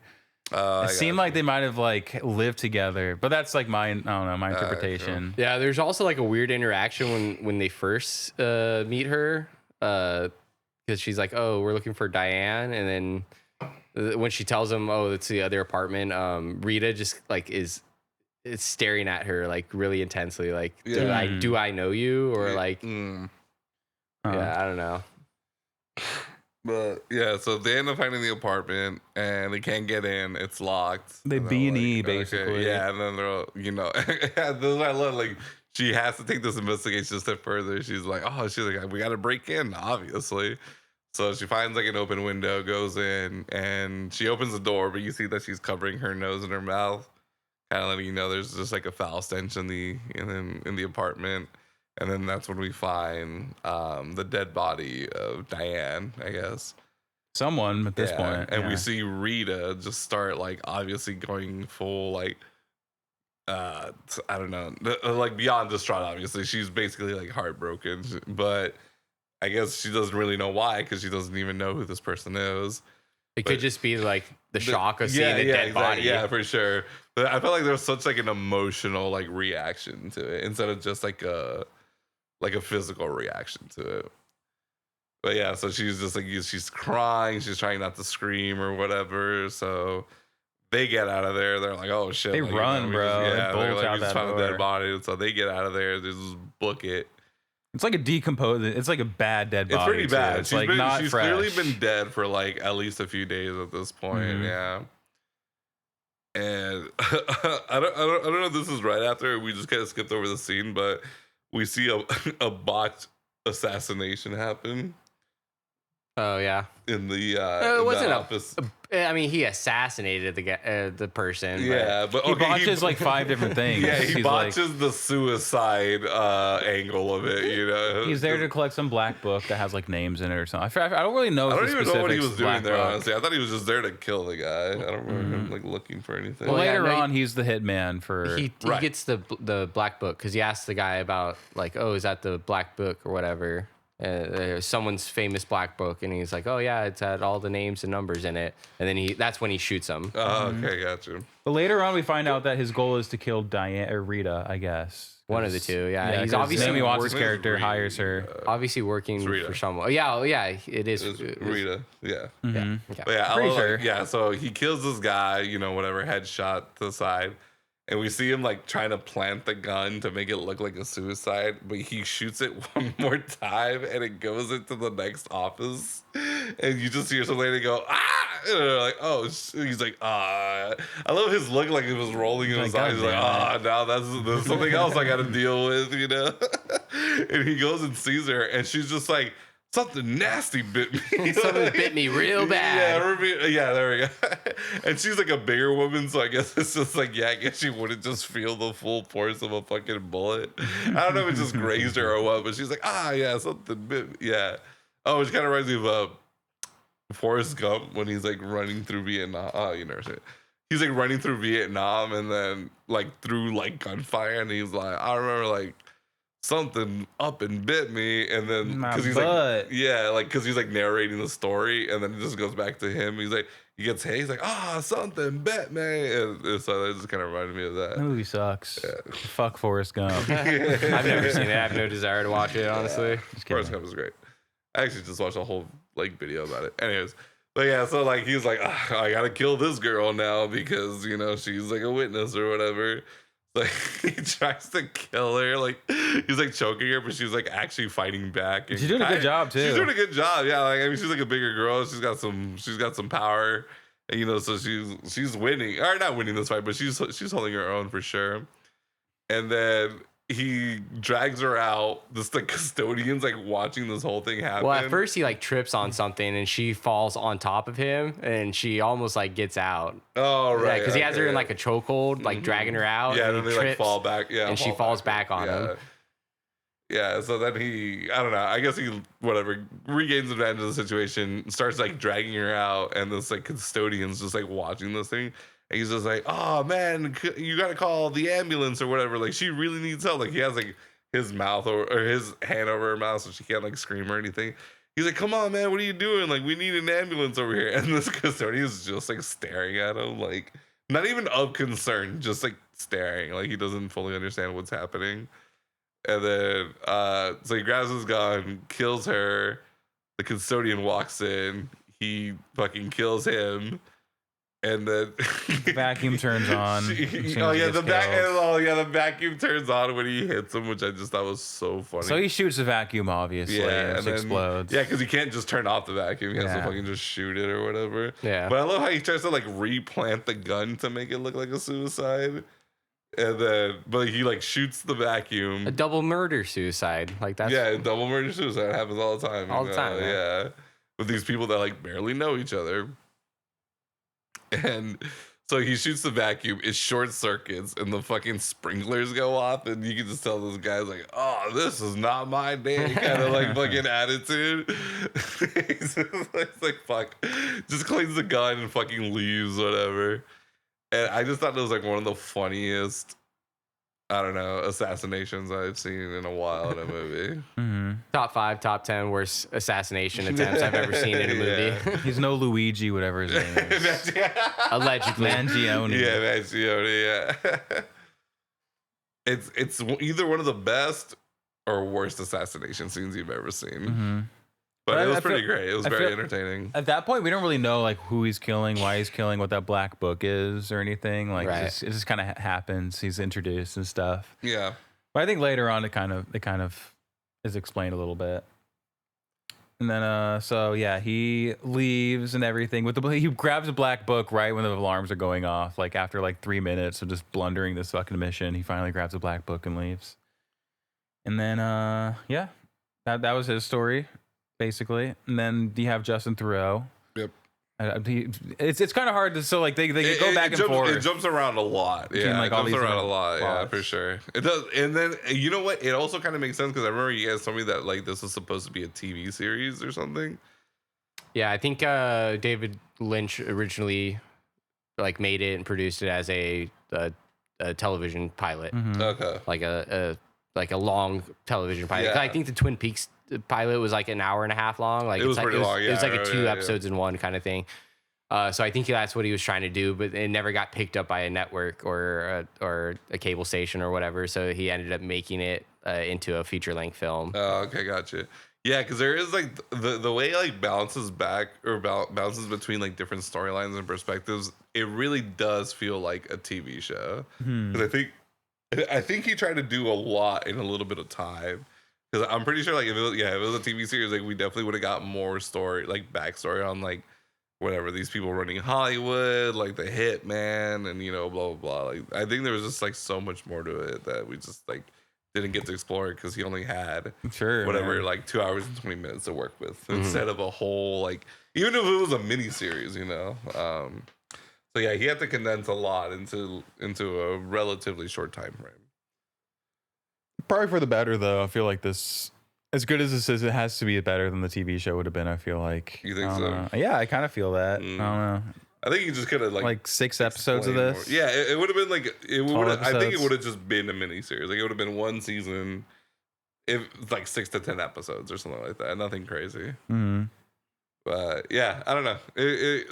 It seemed like they might have like lived together, but that's like my interpretation. Yeah, there's also like a weird interaction when they first meet her, because she's like, "Oh, we're looking for Diane," and then when she tells them, "Oh, it's the other apartment," Rita just like is staring at her like really intensely, like, "Do I know you?" or like, yeah, I don't know. But yeah, so they end up finding the apartment and they can't get in. It's locked. They B&E basically. Okay. Yeah, and then they're, this is what I love. Like, she has to take this investigation a step further. She's like, we got to break in, obviously. So she finds like an open window, goes in, and she opens the door, but you see that she's covering her nose and her mouth, kind of letting you know there's just like a foul stench in the apartment. And then that's when we find the dead body of Diane, I guess. Someone at this point. And we see Rita just start, like, obviously going full, like, I don't know, like, beyond distraught, obviously. She's basically, like, heartbroken. But I guess she doesn't really know why, because she doesn't even know who this person is. It could just be, like, the shock of seeing a dead body. Yeah, for sure. But I felt like there was such, like, an emotional, like, reaction to it, instead of just, like a physical reaction to it. But yeah, so she's just like, she's crying, she's trying not to scream or whatever. So they get out of there. They're like, oh shit. They run, bro. They're like, we just found a dead body. So they get out of there. They just book it. It's like a decomposed. It's like a bad dead body. It's pretty bad. It's like not she's fresh. clearly been dead for like at least a few days at this point. Yeah. And I don't know if this is right after we just kind of skipped over the scene, but we see a botched assassination happen. Oh yeah, in the it wasn't the office. I mean, he assassinated the person. Yeah, but he botches like 5 different things. Yeah, he botches the suicide angle of it. You know, he's there to collect some black book that has like names in it or something. I don't really know. I don't even know what he was doing there. Honestly, I thought he was just there to kill the guy. I don't remember him like looking for anything. Well, later on, he's the hitman for. He gets the black book because he asks the guy about like, oh, is that the black book or whatever. Someone's famous black book, and he's like, "Oh yeah, it's had all the names and numbers in it." And then that's when he shoots him. Oh, okay, gotcha. But later on, we find out that his goal is to kill Diane or Rita, I guess. One of the two, yeah. He's obviously Naomi Watts' character hires her. Obviously working for someone. Yeah, it is. It's Rita. Yeah. Yeah. But yeah, pretty sure. Yeah, so he kills this guy. Whatever, headshot to the side. And we see him like trying to plant the gun to make it look like a suicide, but he shoots it one more time and it goes into the next office. And you just hear some lady go, ah! And they're like, oh, he's like, ah. I love his look like it was rolling in his eyes. He's like, ah, now there's something else I got to deal with, you know? And he goes and sees her and she's just like, something nasty bit me. Something bit me real bad. Yeah, there we go. And she's like a bigger woman, so I guess it's just like, yeah, I guess she wouldn't just feel the full force of a fucking bullet. I don't know if it just grazed her or what, but she's like, yeah, something bit me. Yeah. Oh, which kind of reminds me of Forrest Gump when he's like running through Vietnam. Oh, you never said it. He's like running through Vietnam and then like through like gunfire, and he's like, I remember like something up and bit me, and then because he's like, yeah, like because he's like narrating the story, and then it just goes back to him. He's like, he gets hit. He's like, something bit me, and so that just kind of reminded me of that. That movie sucks. Yeah. Fuck Forrest Gump. I've never seen it. I have no desire to watch it, honestly. Yeah. Forrest Gump is great. I actually just watched a whole like video about it. Anyways, but yeah, so like he's like, I gotta kill this girl now because you know she's like a witness or whatever. Like he tries to kill her, like he's like choking her, but she's like actually fighting back. And she's doing a good job too. She's doing a good job, yeah. Like I mean, she's like a bigger girl. She's got some power, and you know, so she's winning, or not winning this fight, but she's holding her own for sure. And then he drags her out. This like custodian's like watching this whole thing happen. Well, at first he like trips on something and she falls on top of him and she almost like gets out. Oh right, because he has her in like a chokehold, like dragging her out. Yeah, and then they like fall back. Yeah, and she falls back on him. Yeah, so then I don't know. I guess he regains advantage of the situation, starts like dragging her out, and this like custodian's just like watching this thing. And he's just like, oh man, you gotta call the ambulance or whatever. Like she really needs help. Like he has like his mouth or his hand over her mouth so she can't like scream or anything. He's like, come on, man, what are you doing? Like we need an ambulance over here. And this custodian is just like staring at him, like not even of concern, just like staring, like he doesn't fully understand what's happening. And then so he grabs his gun, kills her. The custodian walks in. He fucking kills him. And then the vacuum turns on. The vacuum turns on when he hits him, which I just thought was so funny. So he shoots the vacuum, obviously, and it explodes. Yeah, because he can't just turn off the vacuum. He has to fucking just shoot it or whatever. Yeah. But I love how he tries to like replant the gun to make it look like a suicide. And then, but he like shoots the vacuum. A double murder suicide, like that. Yeah, double murder suicide happens all the time. All the time. Yeah, with these people that like barely know each other. And so he shoots the vacuum, it short circuits, and the fucking sprinklers go off, and you can just tell this guy's like, oh, this is not my day, kind of like fucking attitude. He's like, fuck. Just cleans the gun and fucking leaves, whatever. And I just thought it was like one of the funniest, I don't know, assassinations I've seen in a while in a movie. Mm-hmm. Top 5, top 10 worst assassination attempts I've ever seen in a movie. Yeah. He's no Luigi, whatever his name is. Allegedly. Mangione. Yeah, Mangione, yeah. It's either one of the best or worst assassination scenes you've ever seen. Mm-hmm. But it was pretty great. It was very entertaining. At that point, we don't really know like who he's killing, why he's killing, what that black book is, or anything. Like right. it just kind of happens. He's introduced and stuff. Yeah. But I think later on, it kind of is explained a little bit. And then, so yeah, he leaves and everything. He grabs a black book right when the alarms are going off. Like after like 3 minutes of just blundering this fucking mission, he finally grabs a black book and leaves. And then, yeah, that was his story. Basically, and then you have Justin Theroux. Yep. It's kind of hard to like they go back and forth. It jumps around a lot. Yeah, like it jumps around a lot. plots. Yeah, for sure. It does. And then you know what? It also kind of makes sense because I remember you guys told me that like this was supposed to be a TV series or something. Yeah, I think David Lynch originally like made it and produced it as a television pilot. Mm-hmm. Okay. Like a long television pilot. Yeah. I think the Twin Peaks pilot was like an hour and a half long. Like it was pretty long. Yeah, it was like a 2 episodes in one kind of thing. So I think that's what he was trying to do, but it never got picked up by a network or a cable station or whatever. So he ended up making it into a feature length film. Oh, okay, gotcha. Yeah, because there is like the way it, like bounces back or bounces between like different storylines and perspectives. It really does feel like a TV show. Because I think he tried to do a lot in a little bit of time. Because I'm pretty sure like if it was a TV series, like we definitely would have got more story, like backstory on like whatever these people running Hollywood, like the hitman, and blah blah blah. Like I think there was just like so much more to it that we just like didn't get to explore it because he only had whatever like 2 hours and 20 minutes to work with instead of a whole like even if it was a mini series, So yeah, he had to condense a lot into a relatively short time frame. Probably for the better, though. I feel like this, as good as this is, it has to be better than the TV show would have been. I feel like. You think so? Yeah, I kind of feel that. I don't know. I think you just could have like 6 episodes of this. More. Yeah, it would have been like it would. I think it would have just been a mini series. Like it would have been one season, if like 6 to 10 episodes or something like that. Nothing crazy. But yeah, I don't know.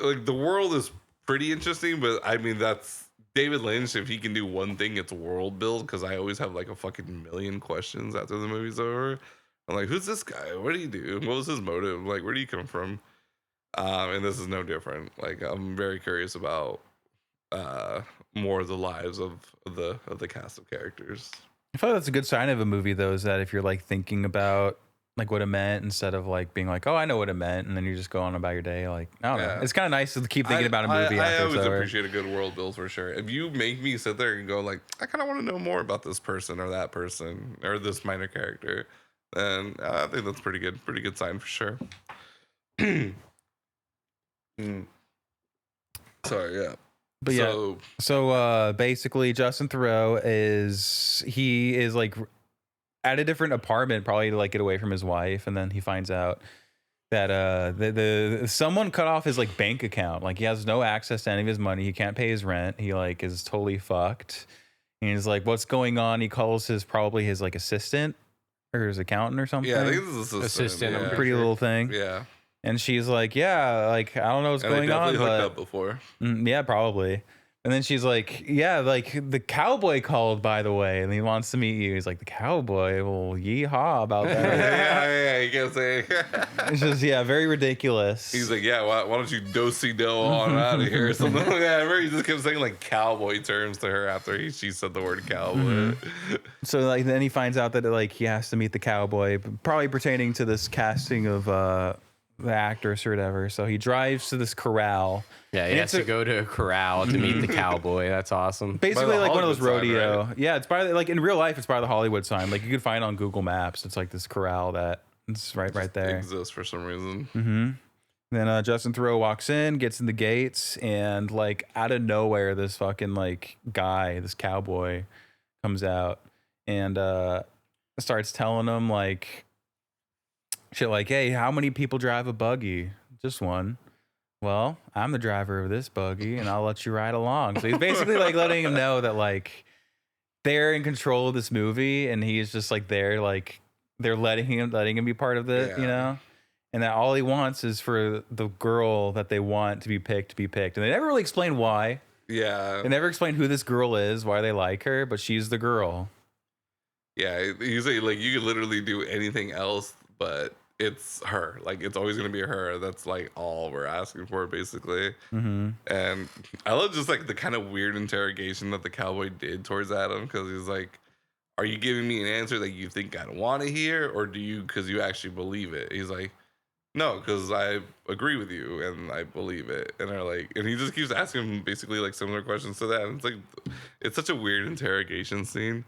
Like the world is pretty interesting, but I mean that's David Lynch. If he can do one thing, it's world build. Because I always have like a fucking million questions after the movie's over. I'm like, who's this guy? What did he do? What was his motive? Like, where did he come from? And this is no different. Like, I'm very curious about more of the lives of the cast of characters. I feel like that's a good sign of a movie, though, is that if you're like thinking about like what it meant instead of like being like, oh, I know what it meant, and then you just go on about your day. Like, I don't know. It's kind of nice to keep thinking about a movie. I always appreciate a good world build for sure. If you make me sit there and go like, I kind of want to know more about this person or that person or this minor character, then I think that's pretty good sign for sure. Sorry, yeah. But so basically Justin Theroux is like at a different apartment, probably to like get away from his wife, and then he finds out that the someone cut off his like bank account. Like he has no access to any of his money. He can't pay his rent. He like is totally fucked. And he's like, what's going on? He calls his like assistant or his accountant or something. Yeah, I think this is assistant. Yeah. Pretty little thing. Yeah. And she's like, yeah, like, I don't know what's going on. Hooked up before. Yeah, probably. And then she's like, yeah, like the cowboy called, by the way, and he wants to meet you. He's like, the cowboy? Well, yeehaw about that. yeah, you can't say. It's just, very ridiculous. He's like, yeah, why don't you do-si-do on out of here or something like that. I remember he just kept saying like cowboy terms to her after she said the word cowboy. So like then he finds out that like he has to meet the cowboy, probably pertaining to this casting of the actress or whatever. So he drives to this corral. Yeah, he has to go to a corral to meet the cowboy. That's awesome. Basically like one of those rodeo. Sign, right? Yeah, it's by like in real life, it's by the Hollywood sign. Like you could find on Google Maps. It's like this corral that it's right there. Exists for some reason. Then Justin Theroux walks in, gets in the gates, and like out of nowhere, this fucking like guy, this cowboy, comes out and starts telling him like shit like, hey, how many people drive a buggy? Just one. Well, I'm the driver of this buggy and I'll let you ride along. So he's basically like letting him know that like they're in control of this movie and he's just like there, like they're letting him be part of it, and that all he wants is for the girl that they want to be picked. And they never really explain why. Yeah. They never explain who this girl is, why they like her, but she's the girl. Yeah. You say like you could literally do anything else, but it's her. Like it's always gonna be her. That's like all we're asking for, basically. And I love just like the kind of weird interrogation that the cowboy did towards Adam, because he's like, "Are you giving me an answer that you think I want to hear, or do you because you actually believe it?" He's like, "No, because I agree with you and I believe it." And they're like, and he just keeps asking him basically like similar questions to that. And it's like, it's such a weird interrogation scene,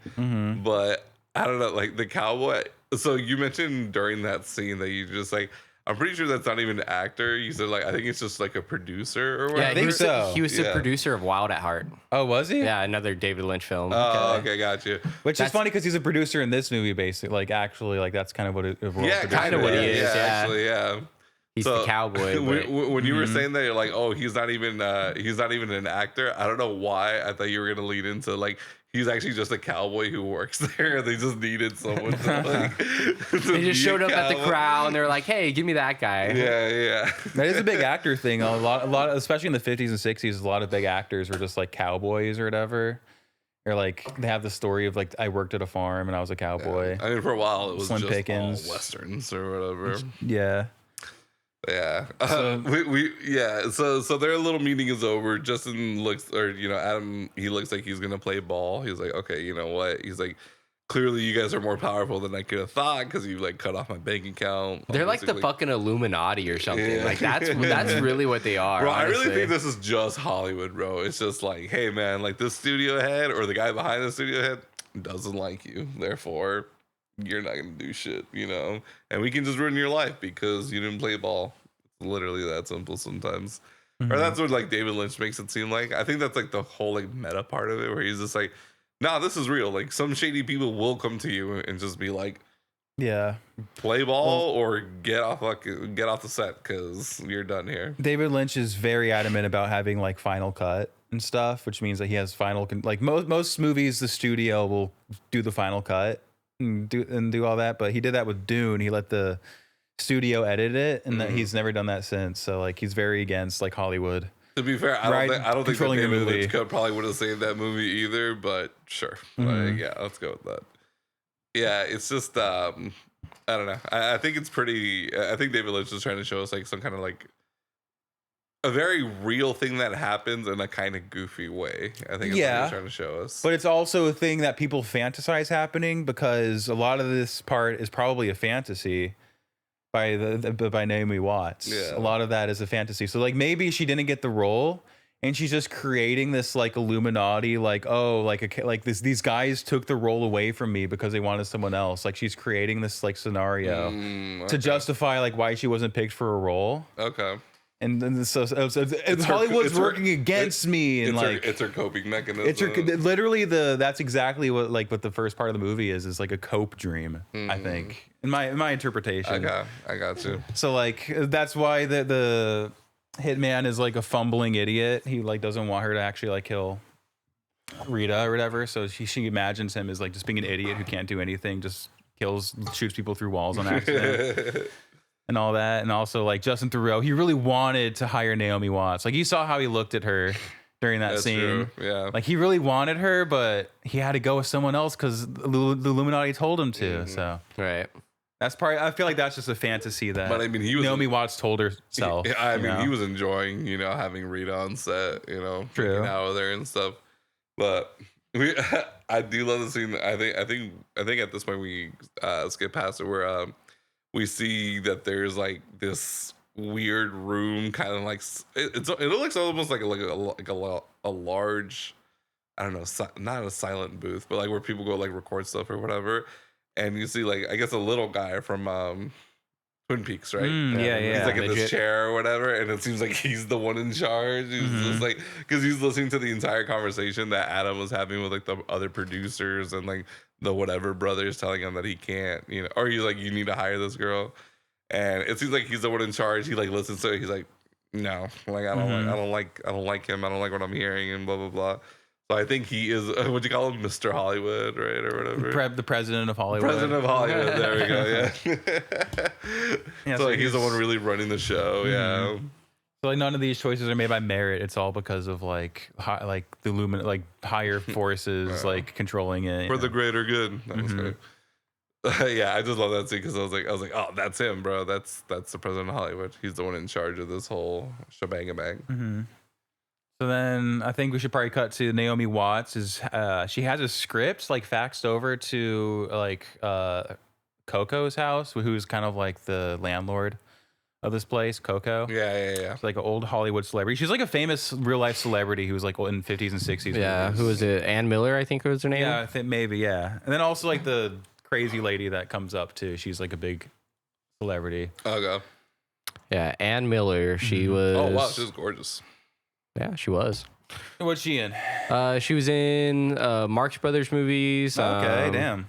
but I don't know, like the cowboy. So you mentioned during that scene that you just like, I'm pretty sure that's not even an actor. You said like, I think it's just like a producer or whatever. Yeah, I think so. He was the producer of Wild at Heart. Oh, was he? Yeah, another David Lynch film. Oh, okay, got you. Which is funny because he's a producer in this movie, basically. Like, actually, like that's kind of what it. Yeah, kind of what he is. Yeah, actually, yeah. He's the cowboy. When you were saying that, you're like, oh, he's not even an actor. I don't know why. I thought you were gonna lead into like he's actually just a cowboy who works there. They just needed someone to like. They just showed up at the crowd and they're like, "Hey, give me that guy." Yeah. That is a big actor thing. A lot, especially in the 50s and 60s, a lot of big actors were just like cowboys or whatever. Or like they have the story of like I worked at a farm and I was a cowboy. Yeah. I mean, for a while it was Slim just Pickens. all westerns or whatever. Yeah. Yeah. So, So their little meeting is over. Justin looks, or Adam, he looks like he's gonna play ball. He's like, okay, you know what? He's like, clearly you guys are more powerful than I could have thought because you like cut off my bank account. They're like the fucking Illuminati or something. Yeah. Like that's really what they are. Bro, honestly. I really think this is just Hollywood, bro. It's just like, hey man, like this studio head or the guy behind the studio head doesn't like you. Therefore, you're not gonna do shit, and we can just ruin your life because you didn't play ball. It's literally that simple sometimes. Or that's what like David Lynch makes it seem like. I think that's like the whole like meta part of it where he's just like, nah, this is real. Like some shady people will come to you and just be like, yeah, play ball or get off the set because you're done here. David Lynch is very adamant about having like final cut and stuff, which means that he has final like most movies the studio will do the final cut and do all that, but he did that with Dune. He let the studio edit it, and that he's never done that since. So like he's very against like Hollywood. To be fair, I don't think that David Lynch probably would have saved that movie either, but sure. Like, yeah, let's go with that. Yeah, it's just I don't know. I think it's pretty. I think David Lynch is trying to show us like some kind of like a very real thing that happens in a kind of goofy way. I think that's what he's trying to show us. But it's also a thing that people fantasize happening because a lot of this part is probably a fantasy by Naomi Watts. Yeah. A lot of that is a fantasy. So like maybe she didn't get the role and she's just creating this like Illuminati, like, oh, like these guys took the role away from me because they wanted someone else. Like she's creating this like scenario to justify like why she wasn't picked for a role. Okay. And then so Hollywood's working against me, and it's her coping mechanism. It's literally that's exactly what the first part of the movie is like a cope dream. I think in my interpretation. I got you. So like that's why the hitman is like a fumbling idiot. He like doesn't want her to actually like kill Rita or whatever. So she imagines him as like just being an idiot who can't do anything, just shoots people through walls on accident. And all that, and also like Justin Theroux, he really wanted to hire Naomi Watts. Like you saw how he looked at her during that scene. True. Yeah, like he really wanted her, but he had to go with someone else because the Illuminati told him to. So right, that's probably. I feel like that's just a fantasy that. But I mean, Naomi Watts told herself. He was enjoying, having Rita on set, freaking out with her and stuff. But I do love the scene. I think at this point we skip past it where we see that there's like this weird room, kind of like it looks almost like a large, I don't know, not a silent booth, but like where people go like record stuff or whatever. And you see like I guess a little guy from Twin Peaks, right? Yeah. He's like in this chair or whatever, and it seems like he's the one in charge. He's just like because he's listening to the entire conversation that Adam was having with like the other producers and like the whatever brothers telling him that he can't, or he's like, you need to hire this girl, and it seems like he's the one in charge. He like listens to it. He's like, no, like I don't like him. I don't like what I'm hearing, and blah blah blah. So I think he is what do you call him, Mr. Hollywood, right, or whatever. The president of Hollywood. President of Hollywood. There we go. Yeah. So like he's the one really running the show. Yeah. So like none of these choices are made by merit. It's all because of like the higher forces like controlling it for the greater good. That was great. Yeah, I just love that scene because I was like, oh, that's him, bro. That's the president of Hollywood. He's the one in charge of this whole shebang. So then I think we should probably cut to Naomi Watts. She has a script like faxed over to like Coco's house, who's kind of like the landlord of this place, Coco. Yeah. She's like an old Hollywood celebrity. She's like a famous real life celebrity who was like in 50s and 60s. Yeah, movies. who was it? Ann Miller, I think was her name. Yeah, I think maybe, yeah. And then also like the crazy lady that comes up too. She's like a big celebrity. Okay. Yeah, Ann Miller. She was. Oh wow, she was gorgeous. Yeah, she was. What's she in? She was in Marx Brothers movies. Okay, damn.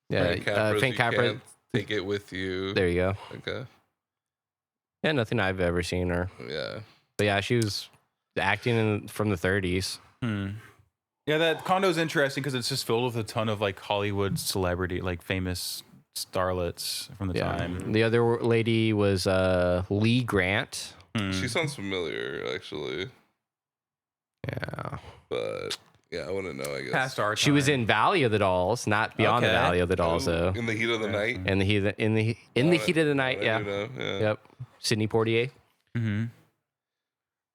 Yeah, Faint Capra. Take It With You. There you go. Okay. Yeah, nothing I've ever seen her. Yeah. But yeah, she was acting from the 30s. Yeah, that condo is interesting because it's just filled with a ton of like Hollywood celebrity, like famous starlets from the time. The other lady was Lee Grant. She sounds familiar, actually. Yeah. But yeah, I wouldn't know, I guess. Past our time. She was in Valley of the Dolls, not Beyond the Valley of the Dolls, though. In the Heat of the Night. In the heat of the night, yeah. Yep. Sidney Poitier. Mm-hmm.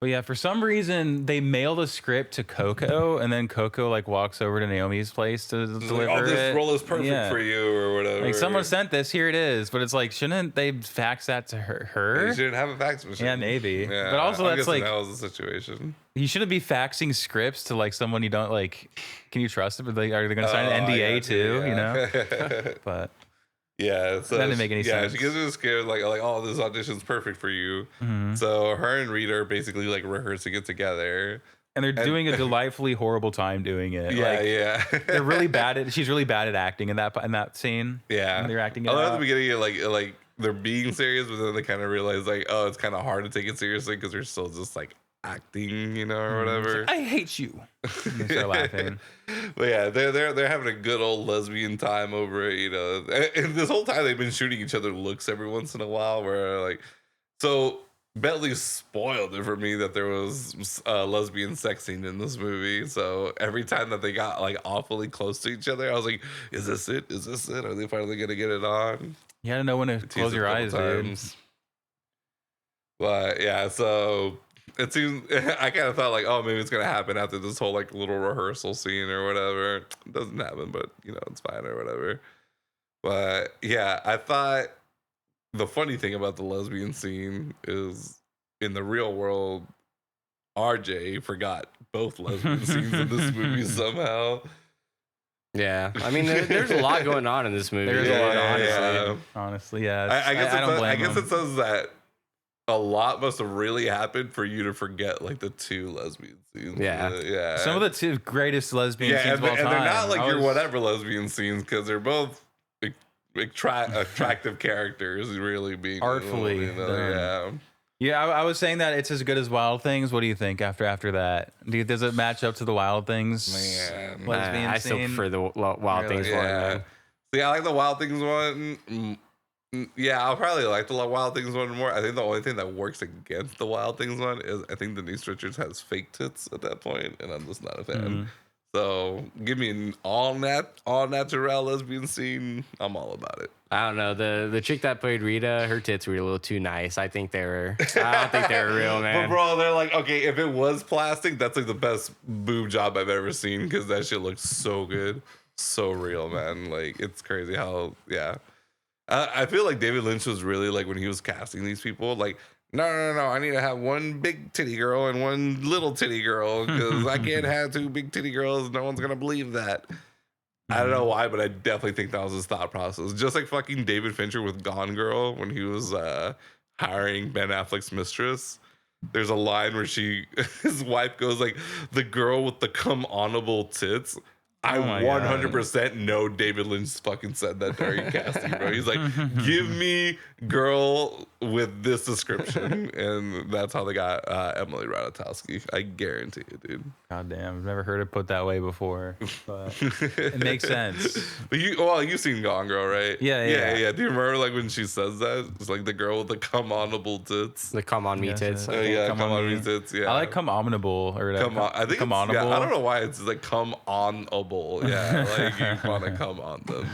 But yeah, for some reason they mail the script to Coco, and then Coco like walks over to Naomi's place to deliver like, this it. role is perfect for you, or whatever. Like someone sent this, here it is. But it's like, shouldn't they fax that to her? You shouldn't have a fax machine. Yeah, maybe. Yeah, but also that's like that was the situation. You shouldn't be faxing scripts to like someone you don't like. Can you trust it? But like, are they going to sign an NDA too? You know. But. Yeah, so that didn't make any sense. Yeah, she gives me scared, like, oh, this audition's perfect for you. Mm-hmm. So her and Rita are basically like rehearsing it together, and they're doing a delightfully horrible time doing it. Yeah, like, yeah. They're really bad at. She's really bad at acting in that scene. Yeah, when they're acting. I love at the beginning, like they're being serious, but then they kind of realize like, oh, it's kind of hard to take it seriously because they're still just like acting, you know, or whatever. Like, I hate you. And they start laughing. But yeah, they're having a good old lesbian time over it, you know. And this whole time they've been shooting each other looks every once in a while, where like, so Bentley spoiled it for me that there was lesbian sex scene in this movie. So every time that they got like awfully close to each other, I was like, is this it? Is this it? Are they finally gonna get it on? You gotta know when to close your eyes, dude. But yeah, so it seems I kind of thought like, oh, maybe it's gonna happen after this whole like little rehearsal scene or whatever. It doesn't happen, but you know, it's fine or whatever. But yeah, I thought the funny thing about the lesbian scene is in the real world, RJ forgot both lesbian scenes in this movie somehow. Yeah, I mean, there's a lot going on in this movie. There's a lot, honestly. Honestly, yeah. I guess it says that a lot must have really happened for you to forget like the two lesbian scenes. Yeah. Some of the two greatest lesbian scenes of all time. And they're not like your whatever lesbian scenes because they're both attractive characters, really being artfully. Yeah, I was saying that it's as good as Wild Things. What do you think after that? Does it match up to the Wild Things? Man, lesbian I scene? still prefer the Wild Things one. Man. See, I like the Wild Things one. Yeah, I'll probably like the Wild Things one more. I think the only thing that works against the Wild Things one is I think Denise Richards has fake tits at that point, and I'm just not a fan. Mm-hmm. So give me an all natural lesbian scene. I'm all about it. I don't know, the chick that played Rita, her tits were a little too nice. I don't think they were real, man. But bro, they're like, okay, if it was plastic, that's like the best boob job I've ever seen because that shit looks so good, so real, man. Like it's crazy how I feel like David Lynch was really like when he was casting these people, like, no, I need to have one big titty girl and one little titty girl because I can't have two big titty girls. No one's gonna believe that. I don't know why, but I definitely think that was his thought process. Just like fucking David Fincher with Gone Girl when he was hiring Ben Affleck's mistress. There's a line where his wife goes like, the girl with the come onable tits. I 100% know David Lynch fucking said that during casting, bro. He's like, give me girl with this description. And that's how they got Emily Ratajkowski. I guarantee it, dude. God damn, I've never heard it put that way before. But it makes sense. But you've seen Gone Girl, right? Yeah. Do you remember like when she says that? It's like the girl with the come onable tits. The come on me tits. Come on me tits. Yeah. I like come ominable or whatever. Come on. I think come onable. Yeah, I don't know why it's like come onable. Yeah, like you want to come on them.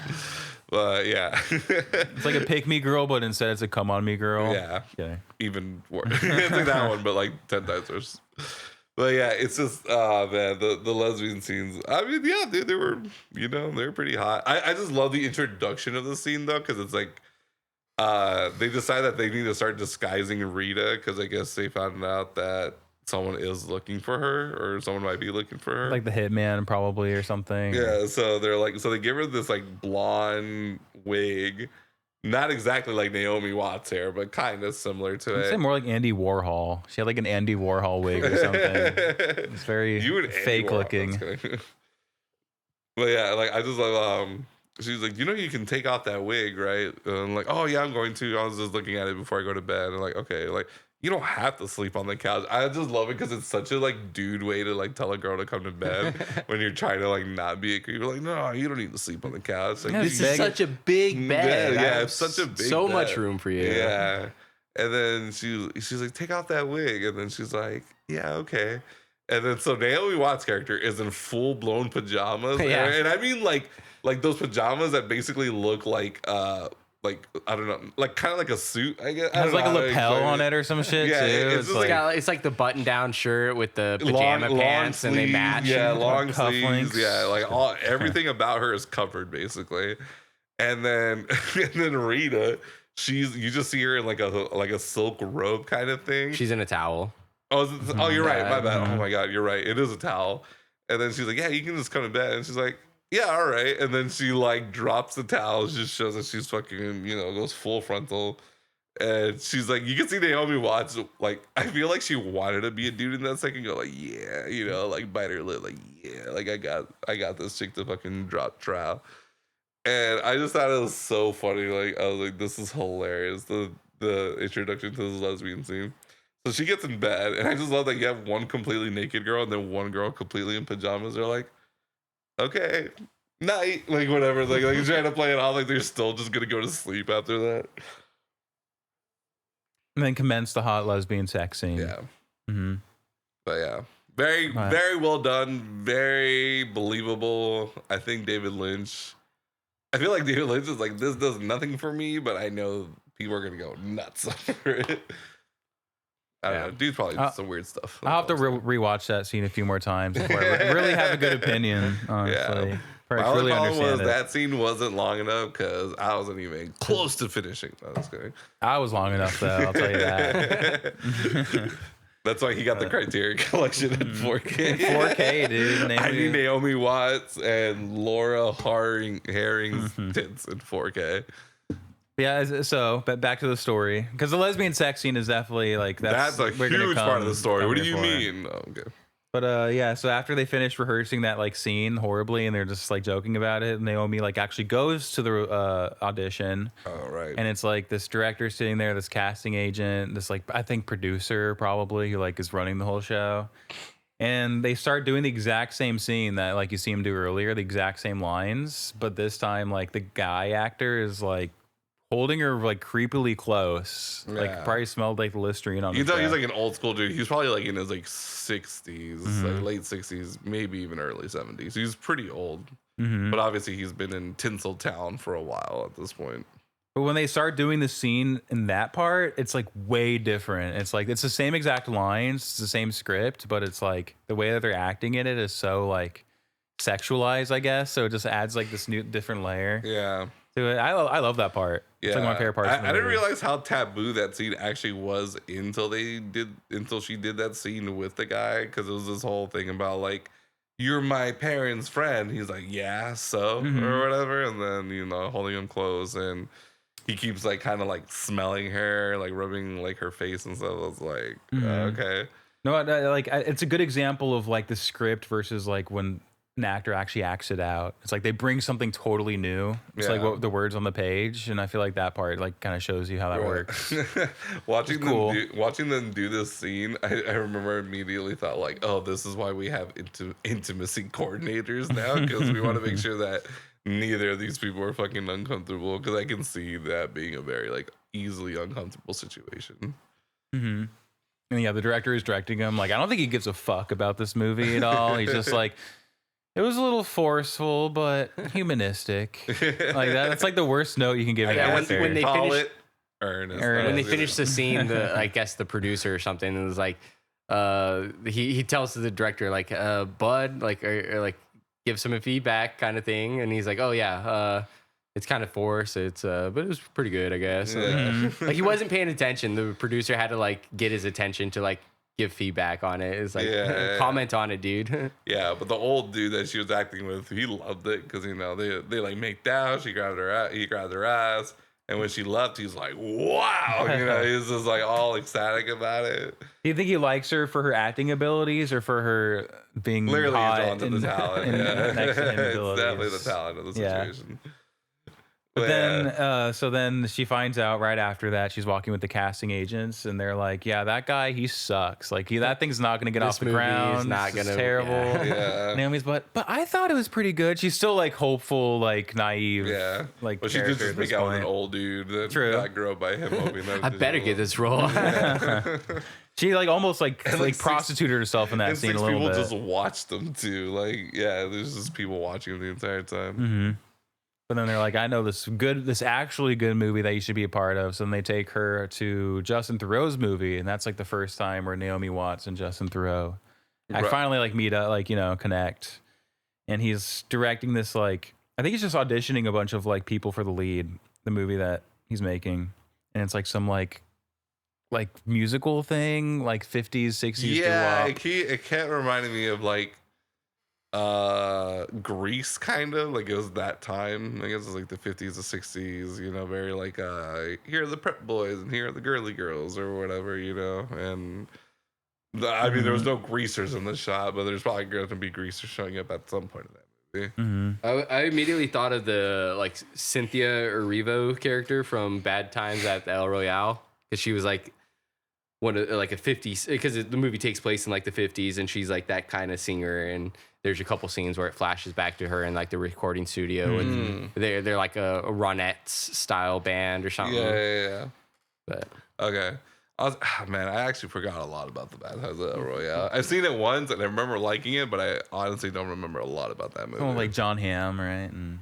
But yeah. It's like a pick me girl, but instead it's a come on me girl. Yeah. Okay. Even worse. It's like that one, but like 10 times worse. But yeah, it's just man, the lesbian scenes. I mean, yeah, they were, they were pretty hot. I just love the introduction of the scene though, because it's like they decide that they need to start disguising Rita because I guess they found out that someone is looking for her or someone might be looking for her. Like the hitman probably or something. Yeah, so they're like, so they give her this like blonde wig. Not exactly like Naomi Watts hair, but kind of similar to it. I'd say more like Andy Warhol. She had like an Andy Warhol wig or something. It's very fake looking. But yeah, like I just love she's like, you can take off that wig, right? And I'm like, oh yeah, I'm going to. I was just looking at it before I go to bed. And like, okay, like you don't have to sleep on the couch. I just love it because it's such a like dude way to like tell a girl to come to bed when you're trying to like not be a creep. You're like, no, you don't need to sleep on the couch. Like, this is such a big bed. Yeah, it's such a big so bed. much room for you. Yeah. And then she's like, take off that wig. And then she's like, yeah, okay. And then so Naomi Watts' character is in full blown pajamas. Yeah. And I mean like those pajamas that basically look like I don't know, like kind of like a suit, I guess. It has like a lapel on it or some shit, yeah, too. It's like the button-down shirt with the pajama pants, and they match. Yeah, long sleeves. Cufflinks. Yeah, like everything about her is covered basically. And then Rita, you just see her in like a silk robe kind of thing. She's in a towel. Oh, you're right. My bad. Oh my god, you're right. It is a towel. And then she's like, yeah, you can just come to bed. And she's like, yeah, all right. And then she like drops the towel. She just shows that she's fucking, goes full frontal. And she's like, you can see Naomi Watts, like, I feel like she wanted to be a dude in that second, go like, yeah, like bite her lip, like, yeah, like I got this chick to fucking drop trowel. And I just thought it was so funny. Like, I was like, this is hilarious. The introduction to this lesbian scene. So she gets in bed, and I just love that you have one completely naked girl and then one girl completely in pajamas. They're like, okay, night, like whatever, like you're trying to play it off like they're still just gonna go to sleep after that. And then commence the hot lesbian sex scene. Yeah. Mm-hmm. But yeah, very well done, very believable. I think David Lynch. I feel like David Lynch is like, this does nothing for me, but I know people are gonna go nuts over it. I don't know. Dude's probably did some weird stuff. I'll have to rewatch that scene a few more times before I really have a good opinion, honestly. Yeah. My only problem was that scene wasn't long enough because I wasn't even close to finishing. No, I was kidding. I was long enough, though. I'll tell you that. That's why he got the Criterion Collection in 4K. 4K, dude. I need Naomi Watts and Laura Harring's tits in 4K. Yeah, so but back to the story, because the lesbian sex scene is definitely like that's a huge part of the story. What do you mean? Oh, okay. But yeah, so after they finish rehearsing that like scene horribly and they're just like joking about it, Naomi like actually goes to the audition. Oh, right. And it's like this director sitting there, this casting agent, this like I think producer probably who like is running the whole show. And they start doing the exact same scene that like you see him do earlier, the exact same lines, but this time like the guy actor is like holding her like creepily close, like probably smelled like Listerine on. He's like an old school dude. He's probably like in his like 60s, like late 60s, maybe even early 70s. He's pretty old, but obviously he's been in Tinseltown for a while at this point. But when they start doing the scene in that part, it's like way different. It's like it's the same exact lines, it's the same script, but it's like the way that they're acting in it is so like sexualized, I guess. So it just adds like this new different layer. Yeah. To it. I love that part. Yeah. It's like my favorite part. I didn't realize how taboo that scene actually was until she did that scene with the guy, because it was this whole thing about like, you're my parents' friend. He's like, yeah, so or whatever, and then holding him close, and he keeps like kind of like smelling her, like rubbing like her face and stuff. I was like, okay. No, like it's a good example of like the script versus like when an actor actually acts it out. It's like they bring something totally new. It's like what the words on the page, and I feel like that part like kind of shows you how that works. watching them do this scene, I remember immediately thought like, oh, this is why we have intimacy coordinators now, because we want to make sure that neither of these people are fucking uncomfortable, because I can see that being a very like easily uncomfortable situation. And yeah, the director is directing him. Like, I don't think he gives a fuck about this movie at all. He's just like, it was a little forceful, but humanistic. Like that's like the worst note you can give. Yeah, when they finish Ernest. When they finished the scene, I guess the producer or something was like, he tells the director like, Bud, like, or like, give some feedback kind of thing, and he's like, oh yeah, it's kind of forced. It's but it was pretty good, I guess. Like he wasn't paying attention. The producer had to like get his attention to like give feedback on it. It's like comment on it, dude. Yeah, but the old dude that she was acting with, he loved it because they like make out. He grabbed her ass, and when she left, he's like, wow, he's just like all ecstatic about it. Do you think he likes her for her acting abilities or for her being literally hot onto the talent? next to him It's abilities? definitely the talent of the situation. But then she finds out right after that she's walking with the casting agents, and they're like, "Yeah, that guy, he sucks. Like, that thing's not gonna get off the ground. Is not gonna terrible." Yeah. Naomi's, but I thought it was pretty good. She's still like hopeful, like naive. Yeah. Like, but she did just make out with an old dude that got grown up by him. Hoping that I better get this role. Yeah. She like almost like prostituted herself in that scene a little bit. People just watch them too. Like, there's just people watching them the entire time. Mm-hmm. But then they're like, I know this actually good movie that you should be a part of. So then they take her to Justin Theroux's movie, and that's like the first time where Naomi Watts and Justin Theroux finally like meet up, like, connect. And he's directing this, like, I think he's just auditioning a bunch of like people for the movie that he's making, and it's like some like musical thing, like 50s, 60s. Yeah, it can't remind me of like Grease, kind of like it was that time. I guess it was like the 50s or 60s, very like here are the prep boys and here are the girly girls or whatever, and I mean there was no greasers in the shot, but there's probably going to be greasers showing up at some point in that movie. I immediately thought of the like Cynthia Erivo character from Bad Times at the El Royale, because she was like like a 50s, because the movie takes place in like the 50s, and she's like that kind of singer, and there's a couple scenes where it flashes back to her in like the recording studio, and they're like a Ronettes style band or something. Yeah. But okay, I actually forgot a lot about the Bad Times at El Royale. I've seen it once and I remember liking it, but I honestly don't remember a lot about that movie. Oh, like John Hamm, right? And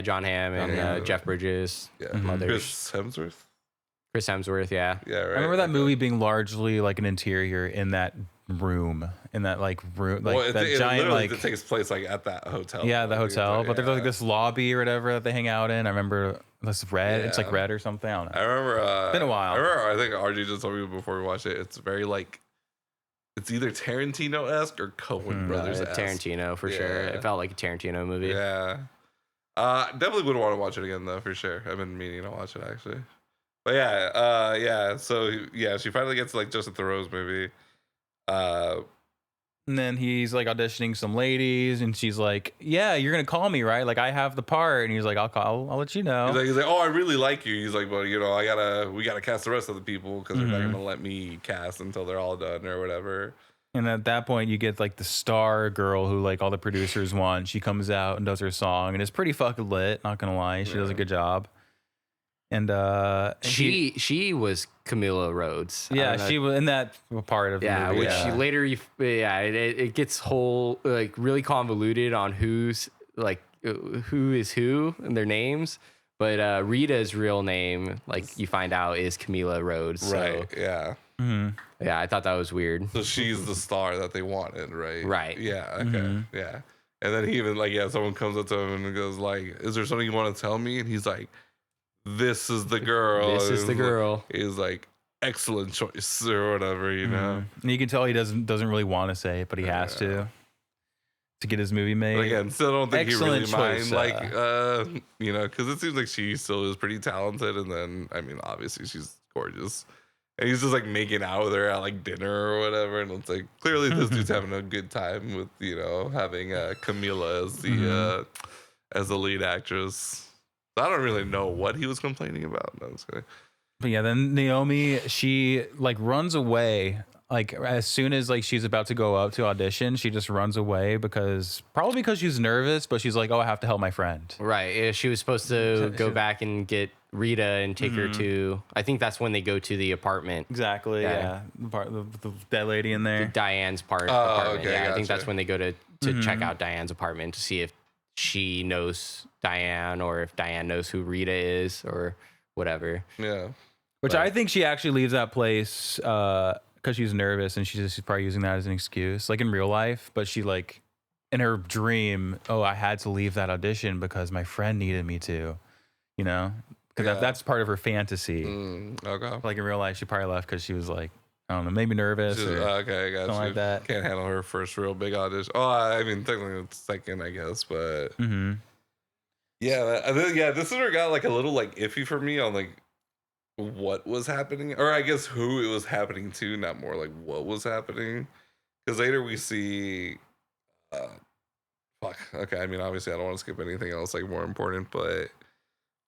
John Hamm and Jeff Bridges. Yeah, Chris Hemsworth. Yeah. Yeah, right. I remember that movie being largely like an interior in that room, like that giant, like, it takes place like at that hotel. Yeah, the hotel. But there's like this lobby or whatever that they hang out in. I remember this red. Yeah. It's like red or something. I don't know. I remember. It's been a while. I think RG just told me before we watched it. It's very like, it's either Tarantino-esque or Coen Brothers-esque. Tarantino for sure. It felt like a Tarantino movie. Yeah. Definitely would want to watch it again though, for sure. I've been meaning to watch it actually. But yeah. So yeah, she finally gets like Justin Theroux's movie. And then he's like auditioning some ladies, and she's like, "Yeah, you're gonna call me, right? Like, I have the part." And he's like, "I'll let you know." He's like, "Oh, I really like you." He's like, "Well, we gotta cast the rest of the people because they're not gonna let me cast until they're all done or whatever." And at that point, you get like the star girl who like all the producers want. She comes out and does her song, and it's pretty fucking lit. Not gonna lie, she does a good job. And she was Camilla Rhodes. Yeah, she was in that part of the movie. Which she later, it gets whole like really convoluted on who's like who is who and their names. But Rita's real name, like you find out, is Camilla Rhodes. Right. Yeah. Mm-hmm. Yeah, I thought that was weird. So she's the star that they wanted, right? Right. Yeah. Okay. Yeah. And then he even like, someone comes up to him and goes like, "Is there something you want to tell me?" And he's like, "This is the girl." This is the girl. He's like, "Excellent choice," or whatever, know. And you can tell he doesn't really want to say it, but he has to get his movie made. But again, still don't think Excellent he really choice, mind, because it seems like she still is pretty talented, and then I mean, obviously she's gorgeous. And he's just like making out with her at like dinner or whatever, and it's like clearly this dude's having a good time with having Camila as the lead actress. I don't really know what he was complaining about. No, I'm just kidding. But yeah, then Naomi, she like runs away. Like as soon as like she's about to go up to audition, she just runs away probably because she's nervous, but she's like, "Oh, I have to help my friend." Right. She was supposed to go back and get Rita and take her to. I think that's when they go to the apartment. Exactly. Yeah. The dead lady in there. Diane's apartment. Okay, yeah, gotcha. I think that's when they go to check out Diane's apartment to see if she knows Diane or if Diane knows who Rita is or whatever. Yeah. Which I think she actually leaves that place because she's nervous, and she's probably using that as an excuse, like in real life. But she like in her dream, I had to leave that audition because my friend needed me to, because that's part of her fantasy. Okay. Like in real life, she probably left because she was like, I don't know, maybe nervous or okay, gotcha. something like that. Can't handle her first real big audition. Oh, I mean, technically it's second, I guess, but yeah, I think this is where it got like a little like iffy for me on like what was happening, or I guess who it was happening to, not more like what was happening. Because later we see, okay. I mean, obviously I don't want to skip anything else like more important, but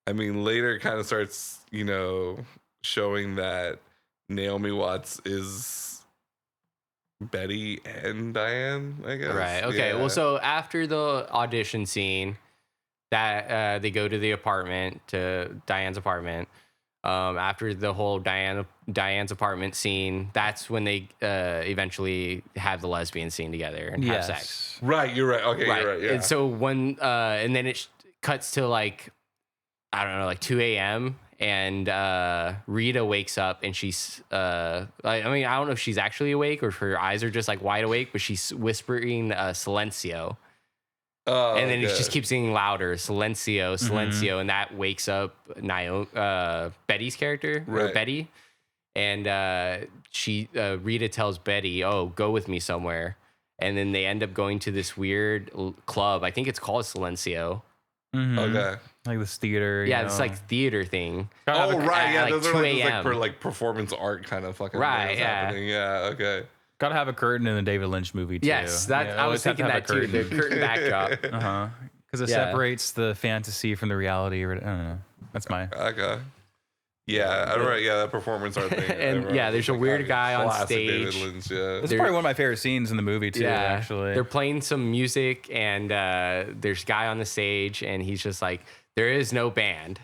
I mean, later kind of starts, showing that Naomi Watts is Betty and Diane, I guess. Right. Okay. Yeah. Well, so after the audition scene, that they go to the apartment, to Diane's apartment. After the whole Diane's apartment scene, that's when they eventually have the lesbian scene together and have sex. Right. You're right. Okay. Right. You're right. Yeah. And so and then it cuts to like, I don't know, like 2 a.m. and Rita wakes up and she's I don't know if she's actually awake or if her eyes are just like wide awake, but she's whispering Silencio. And then it just keeps getting louder, Silencio, and that wakes up Naomi, Betty's character, or Betty, and Rita tells Betty, "Oh, go with me somewhere," and then they end up going to this weird club. I think it's called Silencio. Okay, like this theater. It's like theater thing. Oh, right, yeah, like those 2 are a.m. like performance art kind of fucking right, happening. Yeah, okay. Gotta have a curtain in the David Lynch movie too. Yes, I was thinking that too. The curtain backdrop. Because it separates the fantasy from the reality. I don't know. That's my. Okay. Yeah, I remember. Yeah, that performance art thing. And there's a weird guy on stage. David Lynch, yeah. This is probably one of my favorite scenes in the movie too. Yeah, actually, they're playing some music, and there's a guy on the stage, and he's just like, "There is no band.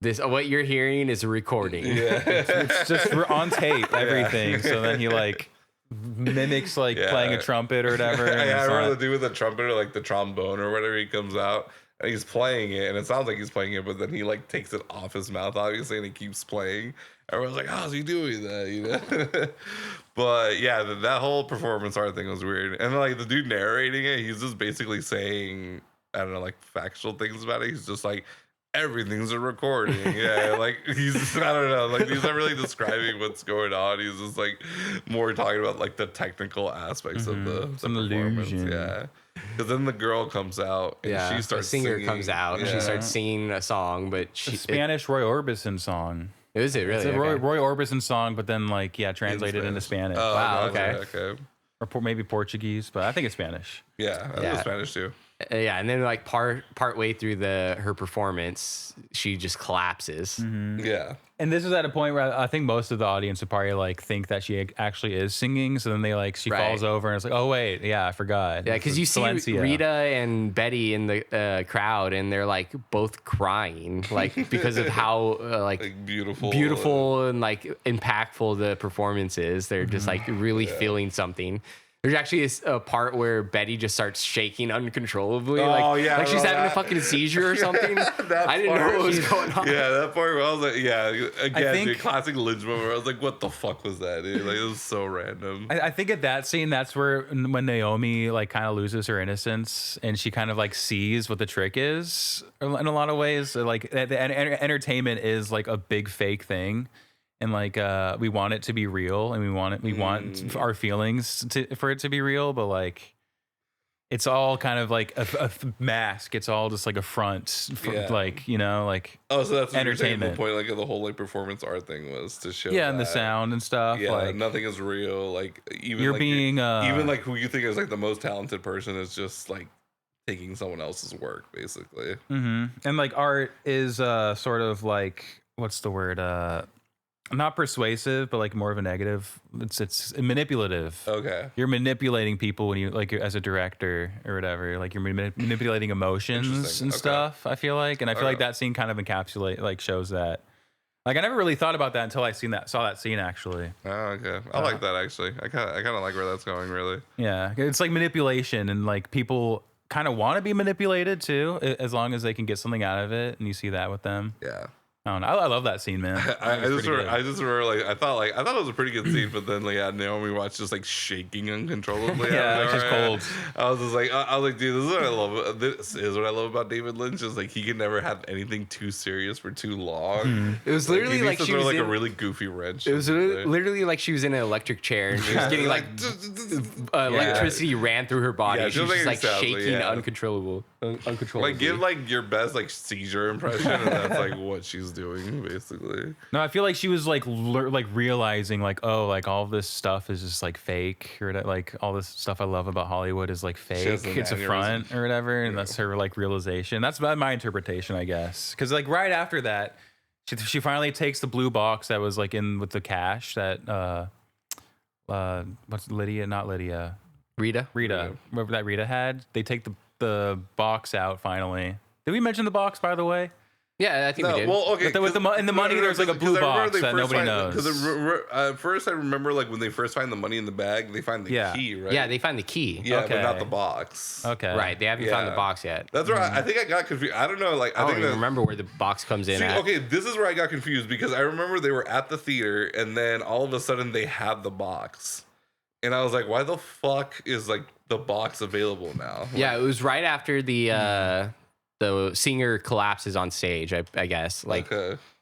What you're hearing is a recording. Yeah, it's just on tape, everything." So then he like mimics playing a trumpet or whatever. I remember the dude with the trumpet or like the trombone or whatever. He comes out and he's playing it, and it sounds like he's playing it, but then he like takes it off his mouth, obviously, and he keeps playing. Everyone's like, "How's he doing that?" But yeah, that whole performance art thing was weird. And then, like the dude narrating it, he's just basically saying, I don't know, like factual things about it. He's just like, everything's a recording. Yeah, like he's, I don't know, like he's not really describing what's going on. He's just like more talking about like the technical aspects of the performance. Illusion. Yeah, because then the girl comes out and she starts the singer singing. comes out and she starts singing a song, but the Spanish Roy Orbison song. Is it really? It's a Roy Orbison song, but then translated into Spanish. Oh, wow. Okay. Or maybe Portuguese, but I think it's Spanish. Yeah, I think it's Spanish too. And then like part way through her performance, she just collapses. Yeah. And this is at a point where I think most of the audience would probably like think that she actually is singing. So then she falls over and it's like, oh wait, yeah, I forgot. Yeah, because you see Silencio. Rita and Betty in the crowd, and they're like both crying, like because of how like beautiful and like impactful the performance is. They're just like really feeling something. There's actually a part where Betty just starts shaking uncontrollably. Like she's having a fucking seizure or something. I didn't know what was going on. Yeah, that part where I was like, again, classic Lynch moment where I was like, what the fuck was that, dude? Like, it was so random. I think at that scene, that's when Naomi like kind of loses her innocence and she kind of like sees what the trick is in a lot of ways. Like the entertainment is like a big fake thing. And like we want it to be real, and we want our feelings for it to be real, but like it's all kind of like a mask. It's all just like a front, like like so that's entertainment. The point, like the whole like performance art thing was to show, and the sound and stuff. Yeah, like, nothing is real. Like even you're like, being even like who you think is like the most talented person is just like taking someone else's work, basically. And like art is sort of like, what's the word? Not persuasive, but like more of a negative. It's manipulative. Okay. You're manipulating people when you like as a director or whatever. Like you're manipulating emotions and stuff. I feel like, and I feel like that scene kind of shows that. Like I never really thought about that until saw that scene actually. Oh, okay. I like that actually. I kind of like where that's going really. Yeah, it's like manipulation, and like people kind of want to be manipulated too, as long as they can get something out of it, and you see that with them. Yeah. I don't know. I love that scene, man. I just remember like I thought it was a pretty good scene, but then Naomi Watts just like shaking uncontrollably. She's cold. I was like, dude, this is what I love. This is what I love about David Lynch is like he can never have anything too serious for too long. It was literally like she was like a really goofy wrench. It was literally like she was in an electric chair and she was getting like electricity ran through her body. Yeah, she was just like shaking uncontrollable. Like give like your best like seizure impression, and that's like what she's was doing, basically. No, I feel like she was like realizing like, oh, like all this stuff is just like fake, or like all this stuff I love about Hollywood is like fake. It's a front or whatever, and that's her like realization. That's my interpretation, I guess. Because like right after that, she finally takes the blue box that was like in with the cash that what's Lydia? Not Lydia. Rita. Remember that Rita had? They take the box out finally. Did we mention the box, by the way? Yeah, I think we did. Well, okay. But in the money, there's like a blue box that nobody knows. Because first I remember like when they first find the money in the bag, they find the key, right? Yeah, they find the key. Yeah, but not the box. Okay. Right, they haven't found the box yet. That's right. I think I got confused. I don't know. Like I don't remember where the box comes in. Okay, this is where I got confused because I remember they were at the theater and then all of a sudden they had the box, and I was like, why the fuck is like the box available now? Yeah, it was right after the singer collapses on stage, I guess. Like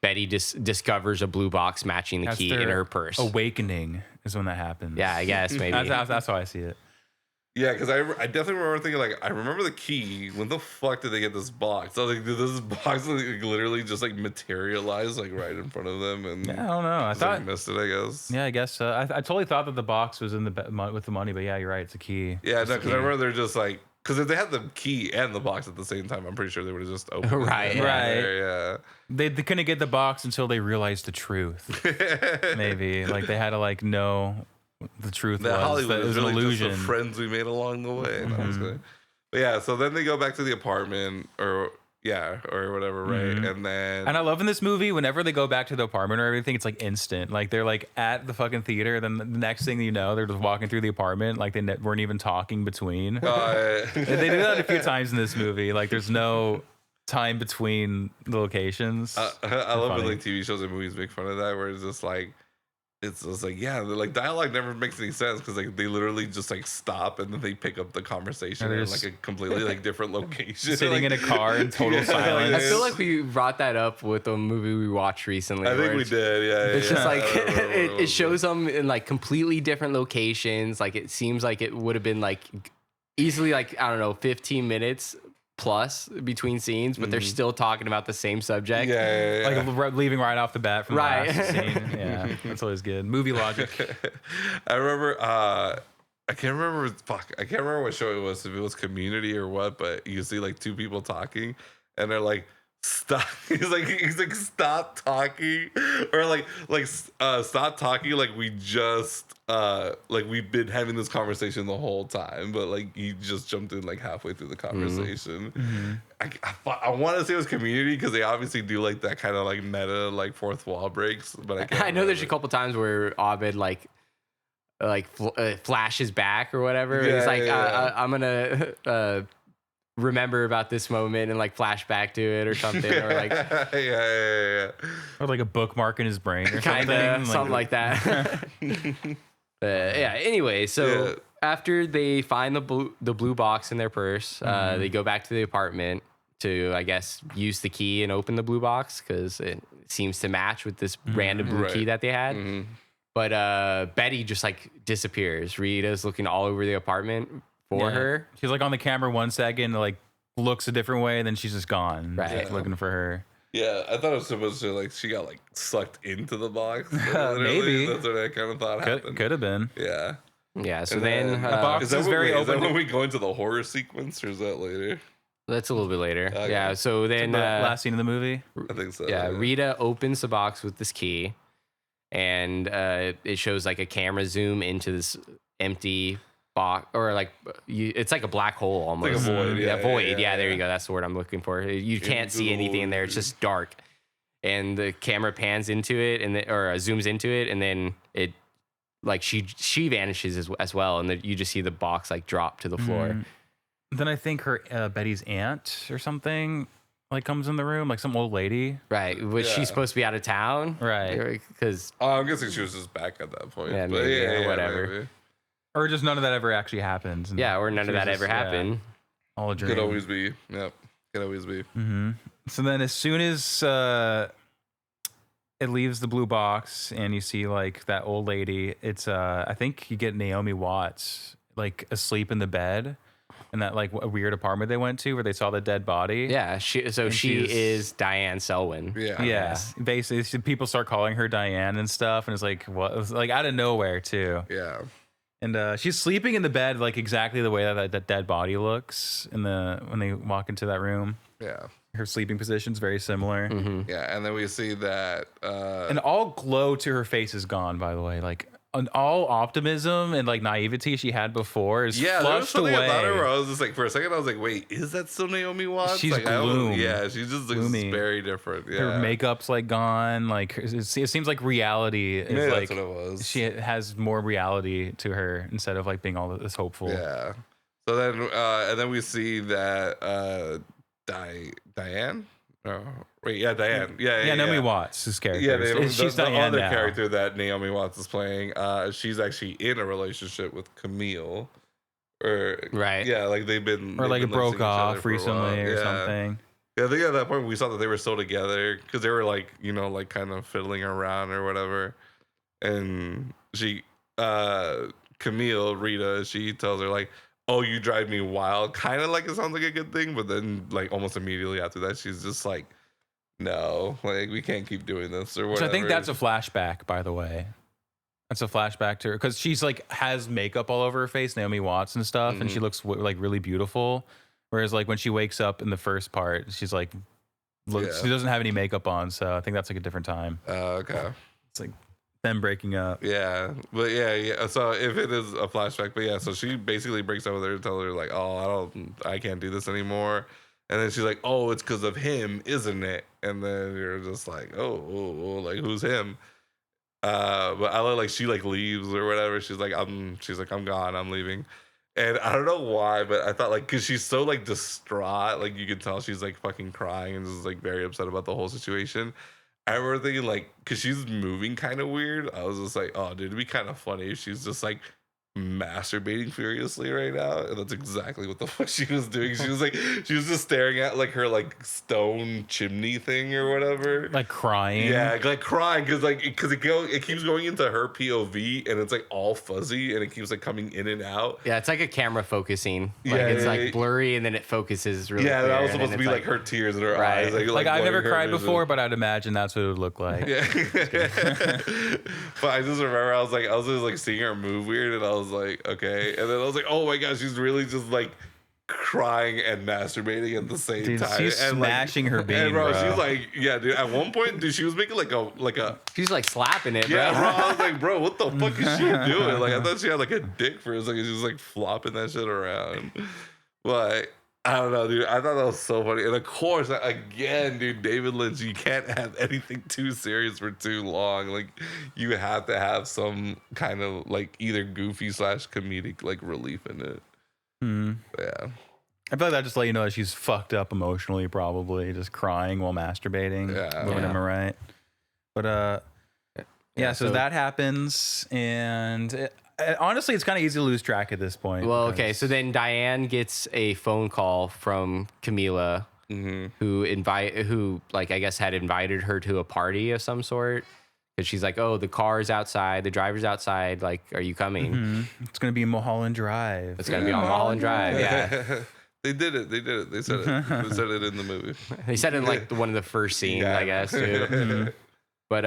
Betty discovers a blue box matching the key in her purse. Awakening is when that happens. Yeah, I guess maybe. That's how I see it. Yeah, because I definitely remember thinking like, I remember the key. When the fuck did they get this box? I was like, did this box like, literally just like materialize like right in front of them? And yeah, I don't know. I thought I missed it. I guess. Yeah, I guess so. I totally thought that the box was in with the money, but yeah, you're right. It's a key. Yeah, no, because I remember they're just like. Because if they had the key and the box at the same time, I'm pretty sure they would have just opened it. Right. Yeah. They couldn't get the box until they realized the truth. Maybe like they had to like know the truth was Hollywood that it was really an illusion. Just the friends we made along the way. But yeah, so then they go back to the apartment or whatever, right? And then I love in this movie whenever they go back to the apartment or everything, it's like instant. Like they're like at the fucking theater, then the next thing you know, they're just walking through the apartment, like they weren't even talking between. They do that a few times in this movie. Like there's no time between the locations. I love when like TV shows and movies make fun of that, where it's just like. It's just like, yeah, like dialogue never makes any sense because like they literally just like stop and then they pick up the conversation in like a completely like different location. Sitting like, in a car in total silence. I feel like we brought that up with a movie we watched recently. I think we did, yeah. It's just like it shows them in like completely different locations. Like it seems like it would have been like easily like, I don't know, 15 minutes plus between scenes, but they're still talking about the same subject. Yeah. Like leaving right off the bat from the last scene. Yeah, that's always good. Movie logic. I remember, I can't remember what show it was, if it was Community or what, but you see like two people talking and they're like, stop. He's like, stop talking, or stop talking. Like we just, like we've been having this conversation the whole time, but like he just jumped in like halfway through the conversation. I want to say it was Community because they obviously do like that kind of like meta like fourth wall breaks, but I know there's a couple times where Abed flashes back or whatever. He's like, I'm gonna remember about this moment and like flashback to it or something, or like or like a bookmark in his brain or something like that. Anyway, so after they find the blue box in their purse, they go back to the apartment to, I guess, use the key and open the blue box because it seems to match with this random blue key that they had. But Betty just like disappears. Rita's looking all over the apartment for her. She's like on the camera 1 second, like looks a different way, and then she's just gone. Right. Looking for her. Yeah, I thought it was supposed to like she got like sucked into the box. Maybe that's what I kind of thought happened. Could have been. Yeah. Yeah. So then the box is very open. Is that when we go into the horror sequence, or is that later? That's a little bit later. Okay. Yeah. So then last scene of the movie. I think so. Yeah. Rita opens the box with this key, and it shows like a camera zoom into this empty box, or like it's like a black hole almost. It's like a void. Yeah, void. Yeah, there you go. That's the word I'm looking for. You can't see anything in there. It's just dark, and the camera pans into it or zooms into it, and then it like she vanishes as well, and then you just see the box like drop to the floor. Then I think her Betty's aunt or something like comes in the room, like some old lady. Right, which she's supposed to be out of town. Right, because I'm guessing she was just back at that point. Yeah, maybe, whatever. Maybe. Or just none of that ever actually happened. Yeah, or none of that ever happened. All a dream. Could always be. Yep. Could always be. So then as soon as it leaves the blue box and you see like that old lady, it's I think you get Naomi Watts like asleep in the bed. in that like weird apartment they went to where they saw the dead body. Yeah, she is Diane Selwyn. Yeah. Basically, people start calling her Diane and stuff, and it's like what? It was like out of nowhere too. Yeah. And she's sleeping in the bed like exactly the way that dead body looks when they walk into that room. Yeah. Her sleeping position's very similar. Mm-hmm. Yeah, and then we see that and all glow to her face is gone, by the way. Like all optimism and like naivety she had before is flushed away. About her where I was just like, for a second, I was like, wait, is that still Naomi Watts? She's like, gloom. Yeah, she just looks very different. Yeah. Her makeup's like gone. Like it seems like reality is like that's what it was. She has more reality to her instead of like being all this hopeful. Yeah. So then, and then we see that Diane. Oh, wait, yeah, Diane. Yeah, Naomi Watts' character. Yeah, she's the Diane other now. character that Naomi Watts is playing. She's actually in a relationship with Camille. Right. Yeah, like they've been it broke off recently or something. Yeah, I think at that point we saw that they were still together because they were like, like kind of fiddling around or whatever. And she, Camille, Rita, she tells her like, "Oh, you drive me wild." Kind of like it sounds like a good thing, but then like almost immediately after that, she's just like, "No, like we can't keep doing this or whatever." So I think that's a flashback, by the way. That's a flashback to her because she's like has makeup all over her face, Naomi Watts and stuff, and she looks like really beautiful. Whereas like when she wakes up in the first part, she's like, she doesn't have any makeup on. So I think that's like a different time. Okay. It's like them breaking up. Yeah, but yeah. So if it is a flashback, but yeah, so she basically breaks up with her and tells her like, "Oh, I can't do this anymore." And then she's like, "Oh, it's because of him, isn't it?" And then you're just like, "Oh, like who's him?" But I like she like leaves or whatever. She's like, I'm gone. I'm leaving. And I don't know why, but I thought like, cause she's so like distraught, like you can tell she's like fucking crying and just like very upset about the whole situation. I remember thinking like, cause she's moving kind of weird. I was just like, oh, dude, it'd be kind of funny if she's just like masturbating furiously right now. And that's exactly what the fuck she was doing. She was just staring at like her like stone chimney thing or whatever, like crying. Yeah, like crying because it keeps going into her POV and it's like all fuzzy and it keeps like coming in and out. Yeah, it's like a camera focusing. Like it's like blurry and then it focuses really clear, that was supposed to be like her tears in her eyes. Like I've never cried before, but I'd imagine that's what it would look like. Yeah. But I just remember I was just like seeing her move weird and I was like, okay. And then I was like, oh my gosh, she's really just like crying and masturbating at the same time. She's and smashing her bean, and bro. bro. She's like, yeah, dude. At one point, dude, she was making like a. She's like slapping it, bro. Yeah, bro. I was like, bro, what the fuck is she doing? Like, I thought she had like a dick for a second. She was like flopping that shit around. But I don't know, dude. I thought that was so funny. And of course, again, dude, David Lynch, you can't have anything too serious for too long. Like, you have to have some kind of like either goofy / comedic like relief in it. Yeah. I feel like that just let you know that she's fucked up emotionally, probably just crying while masturbating. Am I right? But so that happens, and honestly, it's kind of easy to lose track at this point. Well, okay, so then Diane gets a phone call from Camila, who like I guess had invited her to a party of some sort. Because she's like, oh, the car's outside, the driver's outside. Like, are you coming? It's gonna be Mulholland Drive. It's gonna be on Mulholland Drive. Yeah. They did it. They said it. They said it in the movie. They said it in like one of the first scenes, I guess, too. But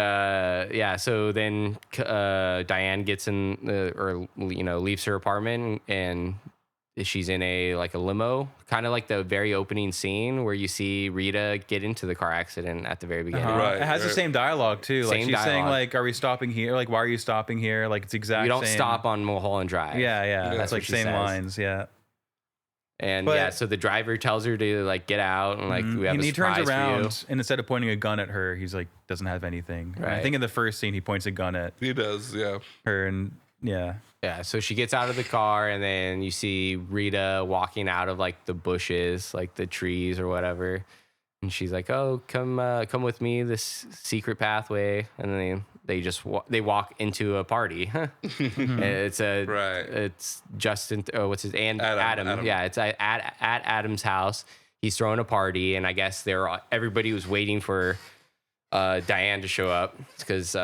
so then Diane gets in leaves her apartment and she's in a limo, kind of like the very opening scene where you see Rita get into the car accident at the very beginning. Right, it has the same dialogue too. Like she's saying like, "Are we stopping here? Like, why are you stopping here?" Like it's exact. We don't same. stop on Mulholland Drive. Yeah. That's like same says. lines. Yeah. And so the driver tells her to like get out and like we have a surprise turns around for you. and instead of pointing a gun at her, he's like doesn't have anything. Right. I think in the first scene he points a gun at He does, yeah. her and yeah. Yeah, so she gets out of the car and then you see Rita walking out of like the bushes, like the trees or whatever. And she's like, "Oh, come with me, this secret pathway." And then they just they walk into a party. It's Justin. Oh, what's his and Adam. Yeah, it's at Adam's house. He's throwing a party, and I guess everybody was waiting for Diane to show up because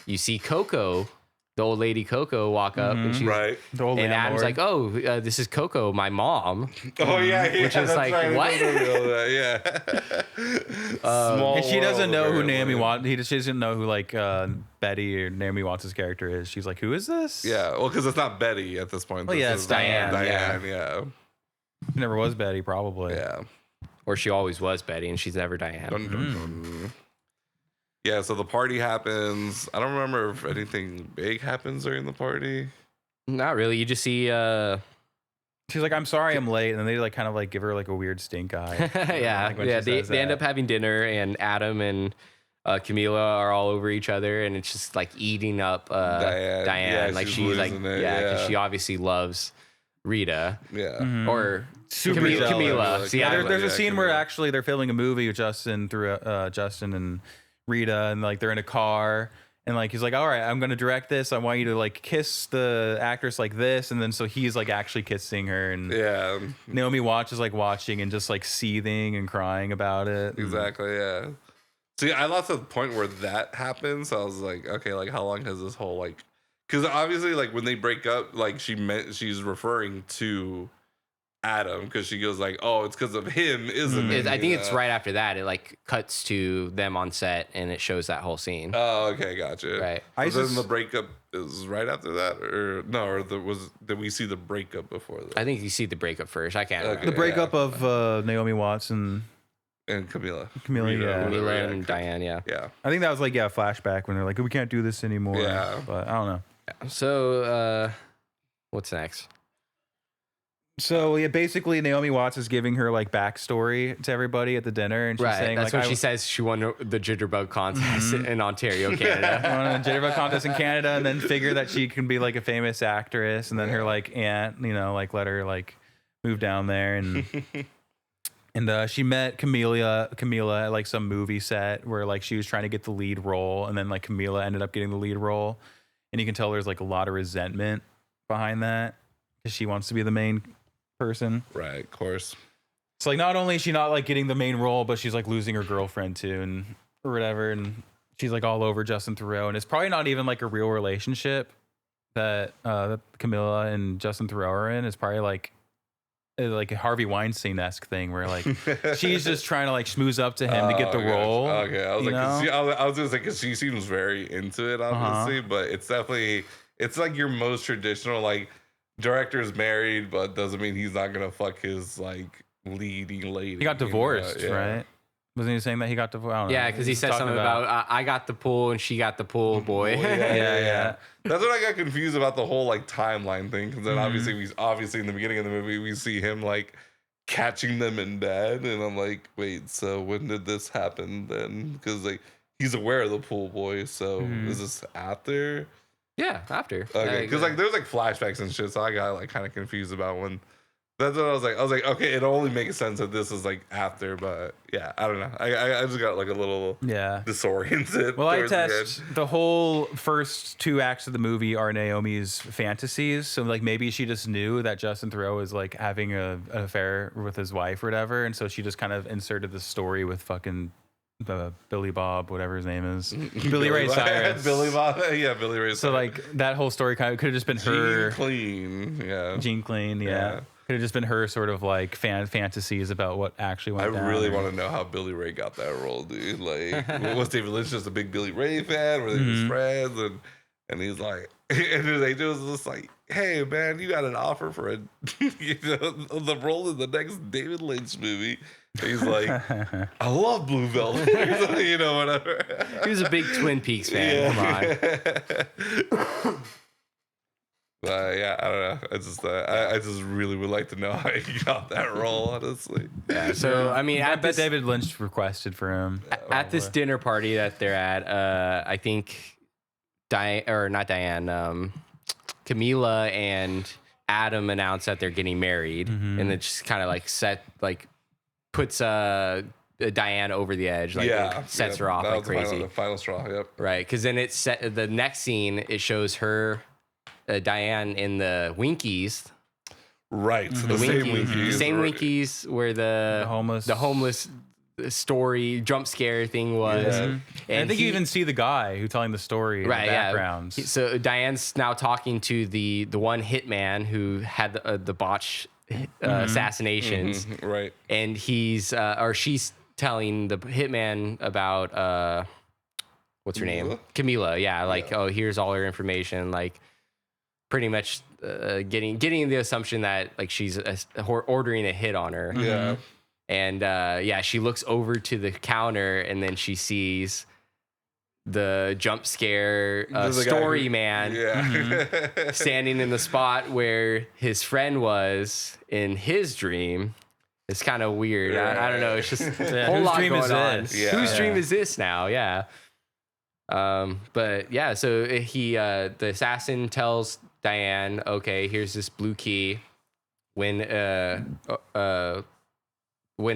you see Coco the old lady Coco walk up and she's right. and Adam's like, "Oh, this is Coco, my mom." Oh yeah, which is like right. what? Yeah. And she doesn't know who Naomi Watts. She doesn't know who like Betty or Naomi Watts' character is. She's like, "Who is this?" Yeah, well, because it's not Betty at this point. Well, yeah, it's Diane. Yeah. She never was Betty, probably. Yeah. Or she always was Betty, and she's never Diane. Yeah, so the party happens. I don't remember if anything big happens during the party. Not really. You just see. She's like, "I'm sorry, I'm late," and then they like kind of like give her like a weird stink eye. Yeah. They end up having dinner, and Adam and Camila are all over each other, and it's just like eating up Diane. Yeah, like she's like, because she obviously loves Rita. Yeah. Or Super Camila. So there's a scene where actually they're filming a movie with Justin and Rita, and like they're in a car, and like he's like, "All right, I'm gonna direct this. I want you to like kiss the actress like this," and then so he's like actually kissing her, and Naomi Watts is like watching and just like seething and crying about it. Exactly. Yeah. See, I lost the point where that happens. So I was like, okay, like how long has this whole like? Because obviously, like when they break up, like she's referring to Adam because she goes like, "Oh, it's because of him, isn't it?" I think it's right after that. It like cuts to them on set and it shows that whole scene. Oh, okay, gotcha. Right. So then the breakup is right after that, or no? Or did we see the breakup before that? I think you see the breakup first. I can't remember. The breakup of Naomi Watts and Camila. Camila and Diane. Yeah. I think that was like flashback when they're like, "We can't do this anymore." Yeah. But I don't know. So what's next? So basically Naomi Watts is giving her like backstory to everybody at the dinner, and she's saying that's like, when she says she won the jitterbug contest in Ontario, Canada. won a jitterbug contest in Canada, and then figure that she can be like a famous actress, and then her like aunt, like let her like move down there, and and she met Camila at like some movie set where like she was trying to get the lead role, and then like Camila ended up getting the lead role, and you can tell there's like a lot of resentment behind that because she wants to be the main person. Right, of course. So like not only is she not like getting the main role, but she's like losing her girlfriend too, and or whatever, and she's like all over Justin Theroux, and it's probably not even like a real relationship that Camila and Justin Theroux are in. It's probably like a Harvey Weinstein-esque thing where like she's just trying to like schmooze up to him to get the role. Okay, I was like, I was just like, because she seems very into it, obviously, but it's definitely like your most traditional like. Director's married, but doesn't mean he's not gonna fuck his like leading lady. He got divorced, right? Wasn't he saying that he got divorced? Yeah, because he said something about I got the pool and she got the pool boy. Yeah. That's what I got confused about the whole like timeline thing. Because then obviously in the beginning of the movie we see him like catching them in bed, and I'm like, wait, so when did this happen then? Because like he's aware of the pool boy, so is this after? Yeah, after. Okay, because like there's like flashbacks and shit, so I got like kind of confused about when. That's what I was like, okay, it only makes sense that this is like after, but yeah, I don't know. I just got like a little disoriented. Well, I test the whole first 2 acts of the movie are Naomi's fantasies, so like maybe she just knew that Justin Theroux was like having an affair with his wife or whatever, and so she just kind of inserted the story with fucking. Billy Bob, whatever his name is, Billy Ray Cyrus. Billy Bob, yeah, Billy Ray Cyrus. So like that whole story kind of could have just been her. Gene Clean, yeah. Could have just been her sort of like fantasies about what actually went down. I really want to know how Billy Ray got that role, dude. Like, was David Lynch just a big Billy Ray fan? Were they just friends? And he's like, and his agent was just like, hey man, you got an offer for the role in the next David Lynch movie. He's like, I love Blue Velvet, whatever. He was a big Twin Peaks fan. Come on. Yeah, I don't know. I just really would like to know how he got that role, honestly. Yeah. So I mean, I bet David Lynch requested for him at this dinner party that they're at. I think Camila and Adam announce that they're getting married, and it just kind of like puts Diane over the edge, sets her off like crazy. The final straw, yep. Right, because then the next scene it shows her. Diane in the Winkies. Right. The same Winkies where the homeless story jump scare thing was. And I think you even see the guy who telling the story in the background. So Diane's now talking to the one hitman who had the botch assassinations, right? And he's or she's telling the hitman about what's her name, Camila. Yeah, like oh, here's all her information, like pretty much getting the assumption that like she's ordering a hit on her. Yeah. And she looks over to the counter and then she sees the jump scare story man standing in the spot where his friend was in his dream. It's kind of weird. I don't know. It's just a whole lot going on. Whose dream is this now? Yeah. But yeah, so he the assassin tells Diane, okay, here's this blue key. When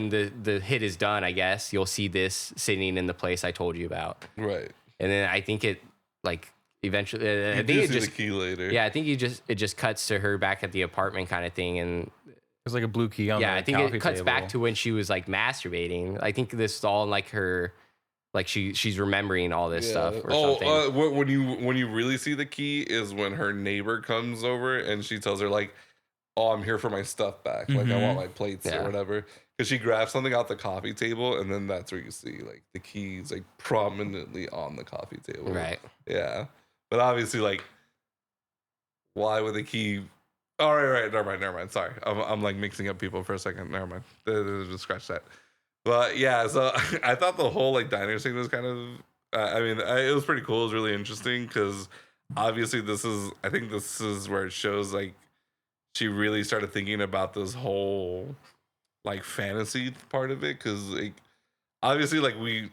the hit is done, I guess you'll see this sitting in the place I told you about. Right. And then I think it like eventually I think it just the key later. Yeah, I think it just cuts to her back at the apartment kind of thing, and there's like a blue key on the I think it cuts back to when she was like masturbating. I think this is all in like her like she's remembering all this stuff or something. When you really see the key is when her neighbor comes over and she tells her like, oh, I'm here for my stuff back. Like I want my plates or whatever. Because she grabs something off the coffee table, and then that's where you see like the keys like prominently on the coffee table. Right. Yeah. But obviously, like, why would the key? All right. Never mind. Sorry, I'm like mixing up people for a second. Never mind. Just scratch that. But yeah, so I thought the whole like diner scene was kind of. It was pretty cool. It was really interesting because obviously I think this is where it shows like she really started thinking about this whole like fantasy part of it, because like obviously like we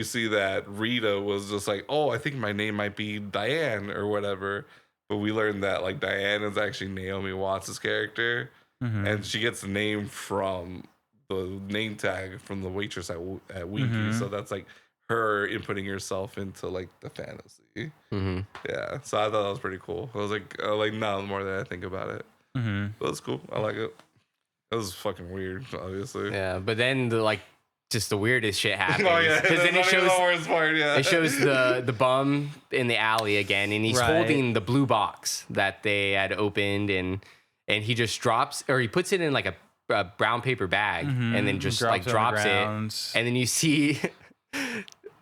see that Rita was just like, oh, I think my name might be Diane or whatever, but we learned that like Diane is actually Naomi Watts' character, and she gets the name from the name tag from the waitress at Winkies, so that's like her inputting herself into like the fantasy. Yeah, so I thought that was pretty cool. I was like now the more that I think about it, but it's cool. I like it. It was fucking weird, obviously. Yeah, but then just the weirdest shit happens. Oh yeah, because then it shows the bum in the alley again, and he's holding the blue box that they had opened, and he just drops, or he puts it in like a brown paper bag, and then just drops it, and then you see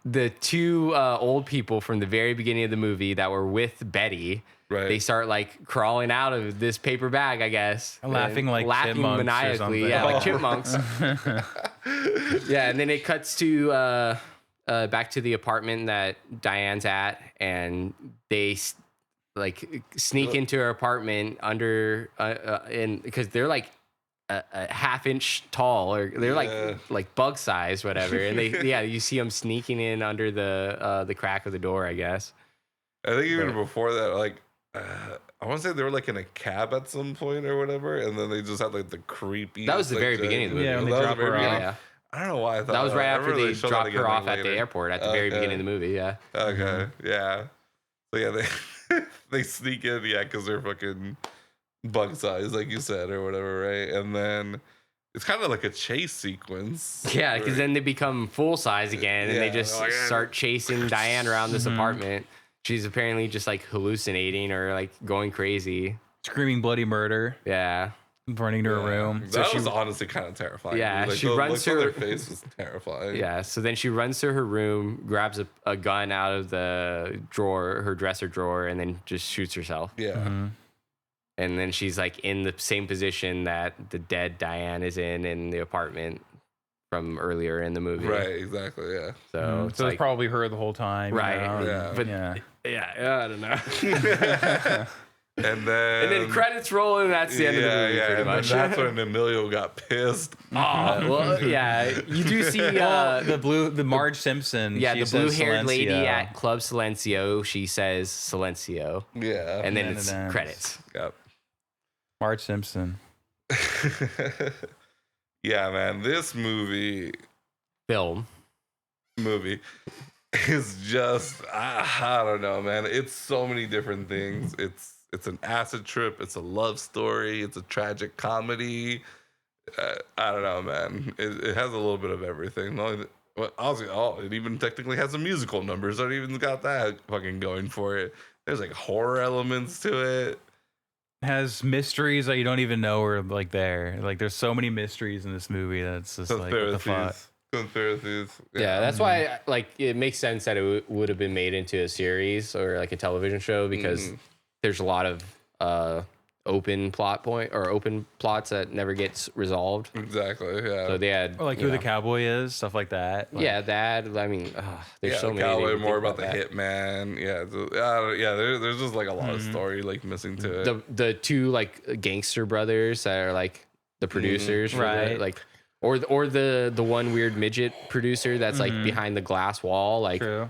the two old people from the very beginning of the movie that were with Betty. Right. They start like crawling out of this paper bag, I guess. Laughing maniacally. Yeah, like chipmunks. Yeah, and then it cuts to back to the apartment that Diane's at, and they like sneak into her apartment under and because they're like a half-inch tall, or they're like bug size, whatever. And you see them sneaking in under the crack of the door, I guess. I think even before that, like. I want to say they were like in a cab at some point or whatever, and then they just had like the creepy. That was the very beginning of the movie. Yeah, when they drop her off. Yeah. I don't know why I thought that was right after they dropped her off later. at the airport at the very beginning of the movie. Yeah. Okay. Yeah. So yeah, they sneak in, because they're fucking bug size, like you said, or whatever, right? And then it's kind of like a chase sequence. Yeah, because then they become full size again, and they just start chasing Diane around this apartment. She's apparently just like hallucinating or like going crazy, screaming bloody murder. Yeah, running to her room. That was honestly kind of terrifying. Yeah, like, she runs to their face was terrifying. Yeah, so then she runs to her room, grabs a gun out of the drawer, her dresser drawer, and then just shoots herself. Yeah. And then she's like in the same position that the dead Diane is in the apartment from earlier in the movie. Right, exactly, yeah. So it's like, probably her the whole time. Right. Yeah. But I don't know. And then credits roll, and that's the end of the movie, pretty much. That's when Emilio got pissed. Well, yeah. You do see the Marge Simpson. Yeah, the blue-haired lady at Club Silencio. She says Silencio. Yeah. And then it's credits. Yep. Marge Simpson. Yeah, man, this movie is just I don't know, man. It's so many different things. It's an acid trip. It's a love story. It's a tragic comedy. I don't know, man. It has a little bit of everything. It even technically has some musical numbers. So it even got that fucking going for it. There's like horror elements to it. Has mysteries that you don't even know are like there. Like there's so many mysteries in this movie that's just like what the fuck. Conspiracies. Yeah, that's why like it makes sense that it would have been made into a series or like a television show because there's a lot of open plots that never gets resolved. Exactly. Yeah. So they had who the cowboy is, stuff like that. Like, yeah, that. I mean, there's so many. Cowboy, more about the hitman. Yeah. There's just like a lot of story like missing to it. The two like gangster brothers that are like the producers, right? Or the one weird midget producer that's like behind the glass wall. Like, true.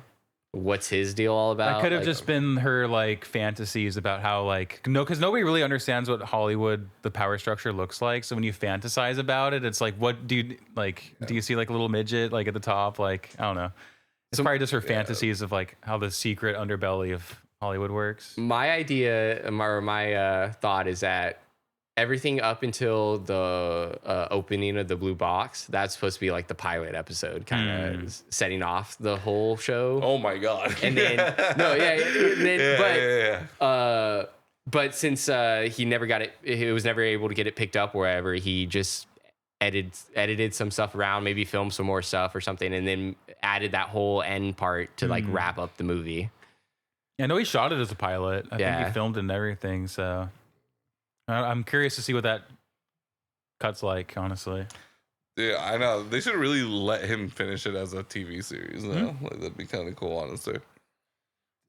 What's his deal all about? That could have just been her like fantasies about how like because nobody really understands what Hollywood the power structure looks like. So when you fantasize about it, it's like, what do you like? Do you see like a little midget like at the top? Like I don't know. It's probably just her fantasies of like how the secret underbelly of Hollywood works. My idea or my thought is that everything up until the opening of the blue box, that's supposed to be like the pilot episode, kind of setting off the whole show. Oh my god! And then but since he never got it, he was never able to get it picked up wherever. He just edited some stuff around, maybe filmed some more stuff or something, and then added that whole end part to like wrap up the movie. I know he shot it as a pilot. I think he filmed it and everything. So I'm curious to see what that cut's like, honestly. Yeah, I know. They should really let him finish it as a TV series, though. Like, that'd be kind of cool, honestly.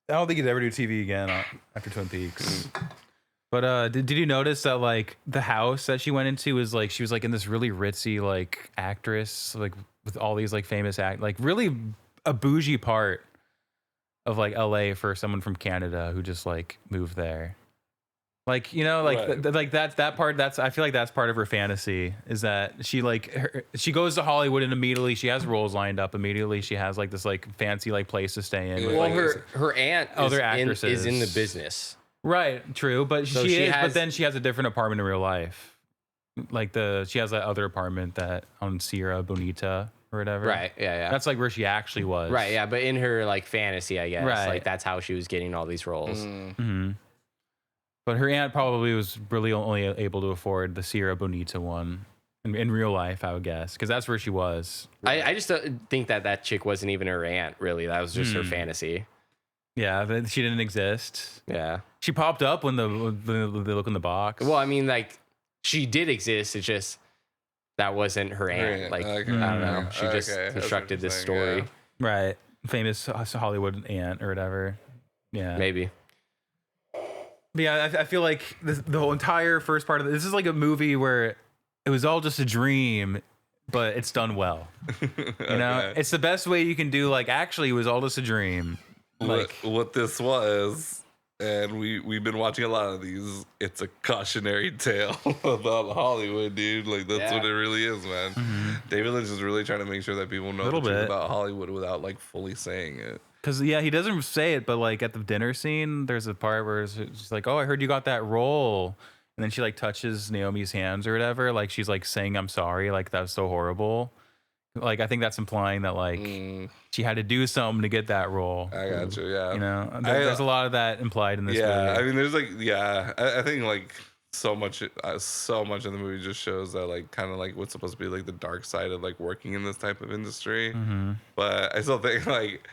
I don't think he'd ever do TV again after Twin Peaks. But did you notice that, like, the house that she went into was, like, she was, like, in this really ritzy, like, actress, like, with all these, like, famous like, really a bougie part of, like, LA for someone from Canada who just, like, moved there. Like, you know, like, like that part, I feel like that's part of her fantasy is that she like, she goes to Hollywood and immediately she has roles lined up. Immediately she has like this like fancy like place to stay in. Well, like, her aunt is in the business. Right. True. But so but then she has a different apartment in real life. Like she has that other apartment that on Sierra Bonita or whatever. Right. Yeah. That's like where she actually was. Right. Yeah. But in her like fantasy, I guess, like that's how she was getting all these roles. Mm-hmm. But her aunt probably was really only able to afford the Sierra Bonita one in real life, I would guess, because that's where she was. I just think that chick wasn't even her aunt, really. That was just her fantasy. Yeah, she didn't exist. Yeah. She popped up when they look in the box. Well, I mean, like, she did exist. It's just that wasn't her aunt. Like, I don't know. She just constructed this story. Yeah. Right. Famous Hollywood aunt or whatever. Yeah. Maybe. Yeah, I feel like the whole entire first part of this is like a movie where it was all just a dream, but it's done well. You know, it's the best way you can do. Like, actually, it was all just a dream. Like what this was, and we've been watching a lot of these. It's a cautionary tale about Hollywood, dude. Like that's what it really is, man. Mm-hmm. David Lynch is really trying to make sure that people know the truth about Hollywood without like fully saying it. Because, he doesn't say it, but, like, at the dinner scene, there's a part where she's like, oh, I heard you got that role. And then she, like, touches Naomi's hands or whatever. Like, she's, like, saying, I'm sorry. Like, that was so horrible. Like, I think that's implying that, like, she had to do something to get that role. I got you, yeah. You know? There's a lot of that implied in this movie. Yeah, I mean, there's, like, I think, like, so much of the movie just shows that, like, kind of, like, what's supposed to be, like, the dark side of, like, working in this type of industry. Mm-hmm. But I still think, like...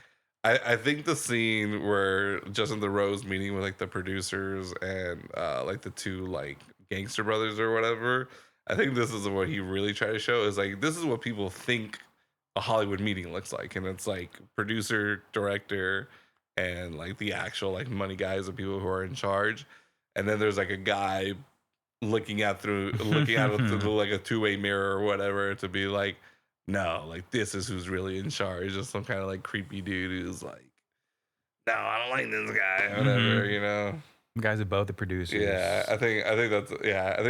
I think the scene where Justin Theroux's meeting with like the producers and like the two like gangster brothers or whatever, I think this is what he really tried to show is like this is what people think a Hollywood meeting looks like, and it's like producer, director, and like the actual like money guys and people who are in charge, and then there's like a guy looking out through like a two-way mirror or whatever to be like. No, like this is who's really in charge. Just some kind of like creepy dude who's like, no, I don't like this guy, or whatever, you know. The guys are both the producers. Yeah, I think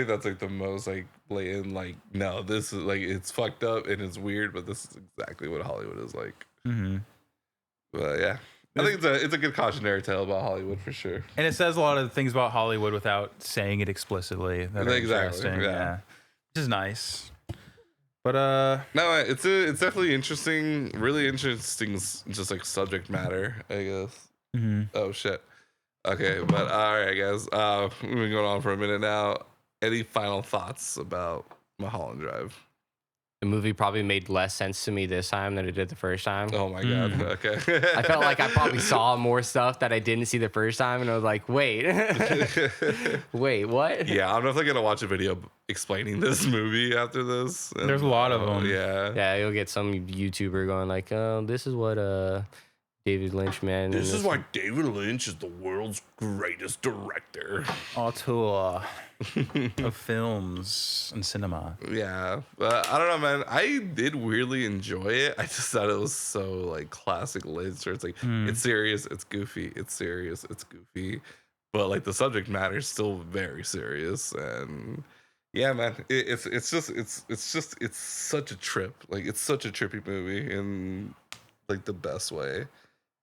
that's like the most like blatant. Like, no, this is like it's fucked up and it's weird, but this is exactly what Hollywood is like. Mm-hmm. But yeah, I think it's a good cautionary tale about Hollywood for sure. And it says a lot of things about Hollywood without saying it explicitly. That are interesting. Yeah, which is nice. But no, it's definitely interesting, really interesting, just like subject matter, I guess. mm-hmm. Oh shit. Okay, but all right, guys. We've been going on for a minute now. Any final thoughts about Mulholland Drive? The movie probably made less sense to me this time than it did the first time. Oh my god. Okay. I felt like I probably saw more stuff that I didn't see the first time, and I was like, wait, wait, what? Yeah, I'm definitely gonna watch a video explaining this movie after this. And, There's a lot of them. Yeah. Yeah, you'll get some YouTuber going like, this is what David Lynch, man. This is why David Lynch is the world's greatest director. Auteur of films and cinema. Yeah, but I don't know, man. I did weirdly enjoy it. I just thought it was so like classic Lynch, where it's like it's serious, it's goofy, it's serious, it's goofy, but like the subject matter is still very serious. And yeah, man, it's such a trip. Like it's such a trippy movie in like the best way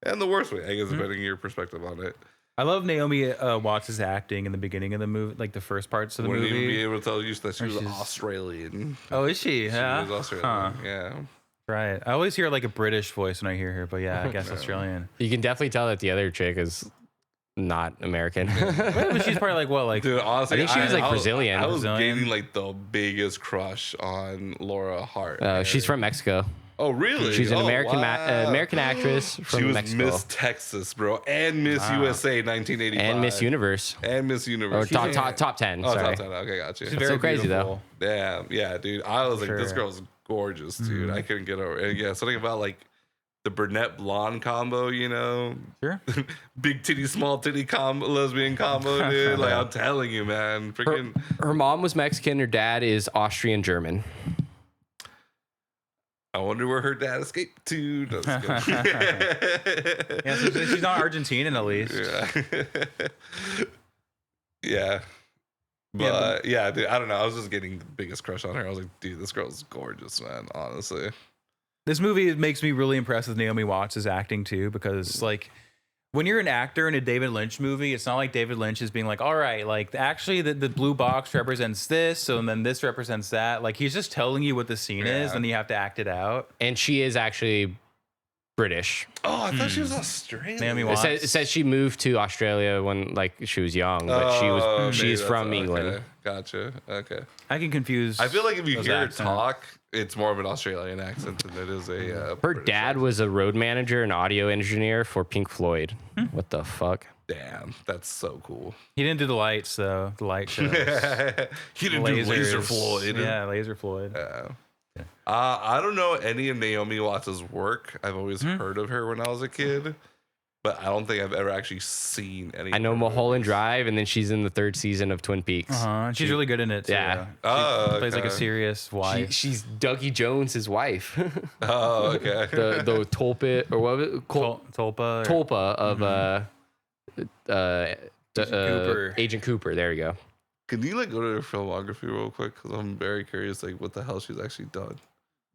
and the worst way, I guess, depending on your perspective on it. I love Naomi Watts' acting in the beginning of the movie, like the first parts of the Wouldn't movie. even be able to tell you that she was Australian. Oh, is she? Yeah. She was Australian. Yeah. Right. I always hear like a British voice when I hear her, but yeah, I guess Australian. You can definitely tell that the other chick is not American. But she's probably like what, like Dude, honestly, I think she was like Brazilian. I was Brazilian. getting like the biggest crush on Laura Hart. She's from Mexico. Oh, really? She's an Oh, American wow. American actress from She was Mexico. Miss Texas, bro, and Miss USA 1985, And Miss Universe. and Miss Or Universe. top 10. Oh, sorry. top 10. Okay, gotcha. she's That's very so crazy, beautiful. Yeah, dude. I was like, this Sure. girl's gorgeous, dude. I couldn't get over it. And yeah, something about like the brunette blonde combo, you know, Sure. big titty, small titty lesbian combo, dude. Like I'm telling you, man, freaking. Her mom was Mexican. Her dad is Austrian German. I wonder where her dad escaped to. No, just kidding. Yeah, so she's not Argentinian at least. Yeah. But yeah, dude, I don't know. I was just getting the biggest crush on her. I was like, dude, this girl's gorgeous, man. Honestly. This movie makes me really impressed with Naomi Watts' acting too, because like when you're an actor in a David Lynch movie, it's not like David Lynch is being like, all right, like actually the blue box represents this, so and then this represents that. Like he's just telling you what the scene is, and you have to act it out. And she is actually British. Oh, I thought she was Australian. Naomi It Watts. says she moved to Australia when like she was young, but she's from England. Okay. Gotcha. Okay. I can confuse. I feel like if you those hear her accents. talk, it's more of an Australian accent than it is a. Her British dad accent. was a road manager and audio engineer for Pink Floyd. What the fuck? Damn, that's so cool. He didn't do the lights though. The light shows. He didn't do Laser Lasers. Floyd. Yeah, Laser Floyd. Yeah. I don't know any of Naomi Watts' work. I've always heard of her when I was a kid, but I don't think I've ever actually seen any. I know Mulholland Drive, and then she's in the 3rd season of Twin Peaks. She's really good in it too. Yeah. Oh, Plays like a okay. serious wife. She's Dougie Jones' wife. Oh, okay. the Tolpa or what was it? Tulpa. Tolpa of Cooper. Agent Cooper. There you go. Can you like go to her filmography real quick? Because I'm very curious, like what the hell she's actually done.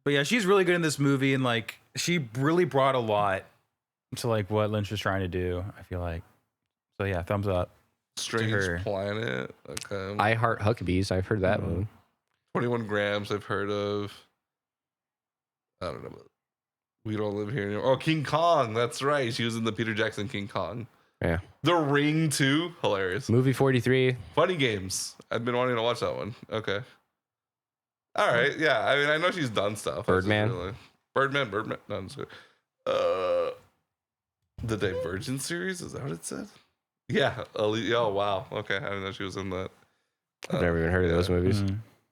But yeah, she's really good in this movie, and like she really brought a lot to like what Lynch was trying to do. I feel like. So yeah, thumbs up. Strange her. Planet. Okay. I Heart Huckabees. I've heard that one. 21 Grams. I've heard of. I don't know. But We Don't Live Here Anymore. Oh, King Kong. That's right. She was in the Peter Jackson King Kong. Yeah. The Ring 2. Hilarious. Movie 43. Funny Games. I've been wanting to watch that one. Okay. All right. Yeah. I mean, I know she's done stuff. Birdman. Birdman. No, I'm just good. The Divergent series. Is that what it said? Yeah. Oh, wow. Okay. I didn't know she was in that. I've never even heard of those movies.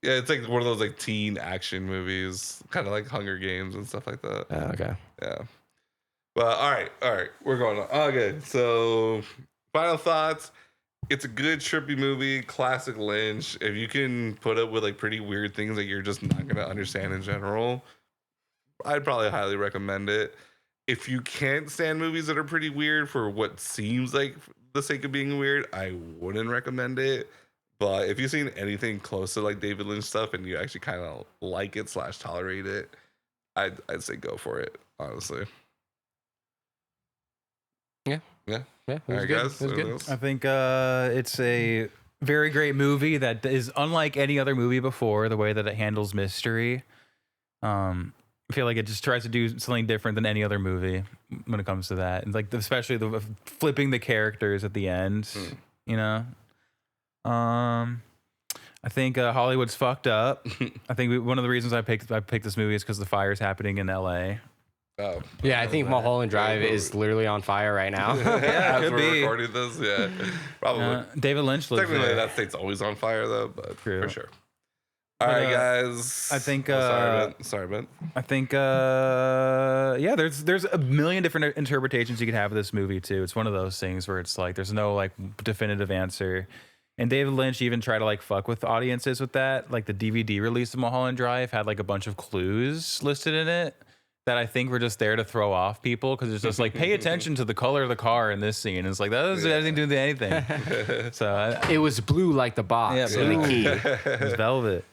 Yeah, it's like one of those like teen action movies, kind of like Hunger Games and stuff like that. Okay. Yeah. But all right, we're going on. Okay, so final thoughts. It's a good trippy movie, classic Lynch. If you can put up with like pretty weird things that you're just not gonna understand in general, I'd probably highly recommend it. If you can't stand movies that are pretty weird for what seems like the sake of being weird, I wouldn't recommend it. But if you've seen anything close to like David Lynch stuff and you actually kind of like it / tolerate it, I'd say go for it, honestly. Yeah. All It was right, good. guys. It was good. Anything else? I think it's a very great movie that is unlike any other movie before, the way that it handles mystery. I feel like it just tries to do something different than any other movie when it comes to that, and like especially the flipping the characters at the end. You know, I think Hollywood's fucked up. I think one of the reasons I picked this movie is because the fire's happening in L.A. Oh, yeah, I think Mulholland Drive is literally on fire right now. Yeah, could we're be. recording this. Yeah, probably. David Lynch lives Technically, there. that state's always on fire, though, but True. for sure. All right, guys. I think. Sorry, Ben. I think. Yeah, there's a million different interpretations you could have of this movie too. It's one of those things where it's like there's no like definitive answer. And David Lynch even tried to like fuck with audiences with that. Like the DVD release of Mulholland Drive had like a bunch of clues listed in it that I think were just there to throw off people because it's just like pay attention to the color of the car in this scene. And it's like that doesn't have anything to do with anything. So It was blue like the box and the key. It's velvet.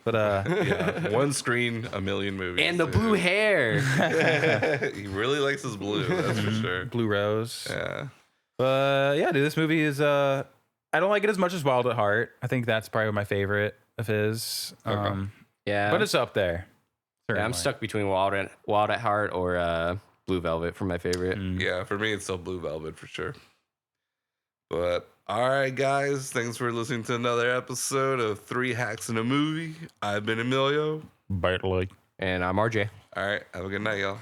But yeah, one screen, a million movies. And the blue hair. He really likes his blue, that's for sure. Blue Rose. Yeah. But yeah, dude, this movie is I don't like it as much as Wild at Heart. I think that's probably my favorite of his. Okay. Yeah. But it's up there. Yeah, I'm stuck between Wild at Heart or Blue Velvet for my favorite. Yeah, for me, it's still Blue Velvet for sure. But all right, guys, thanks for listening to another episode of 3 Hacks in a Movie. I've been Emilio. Bartley. And I'm RJ. All right, have a good night, y'all.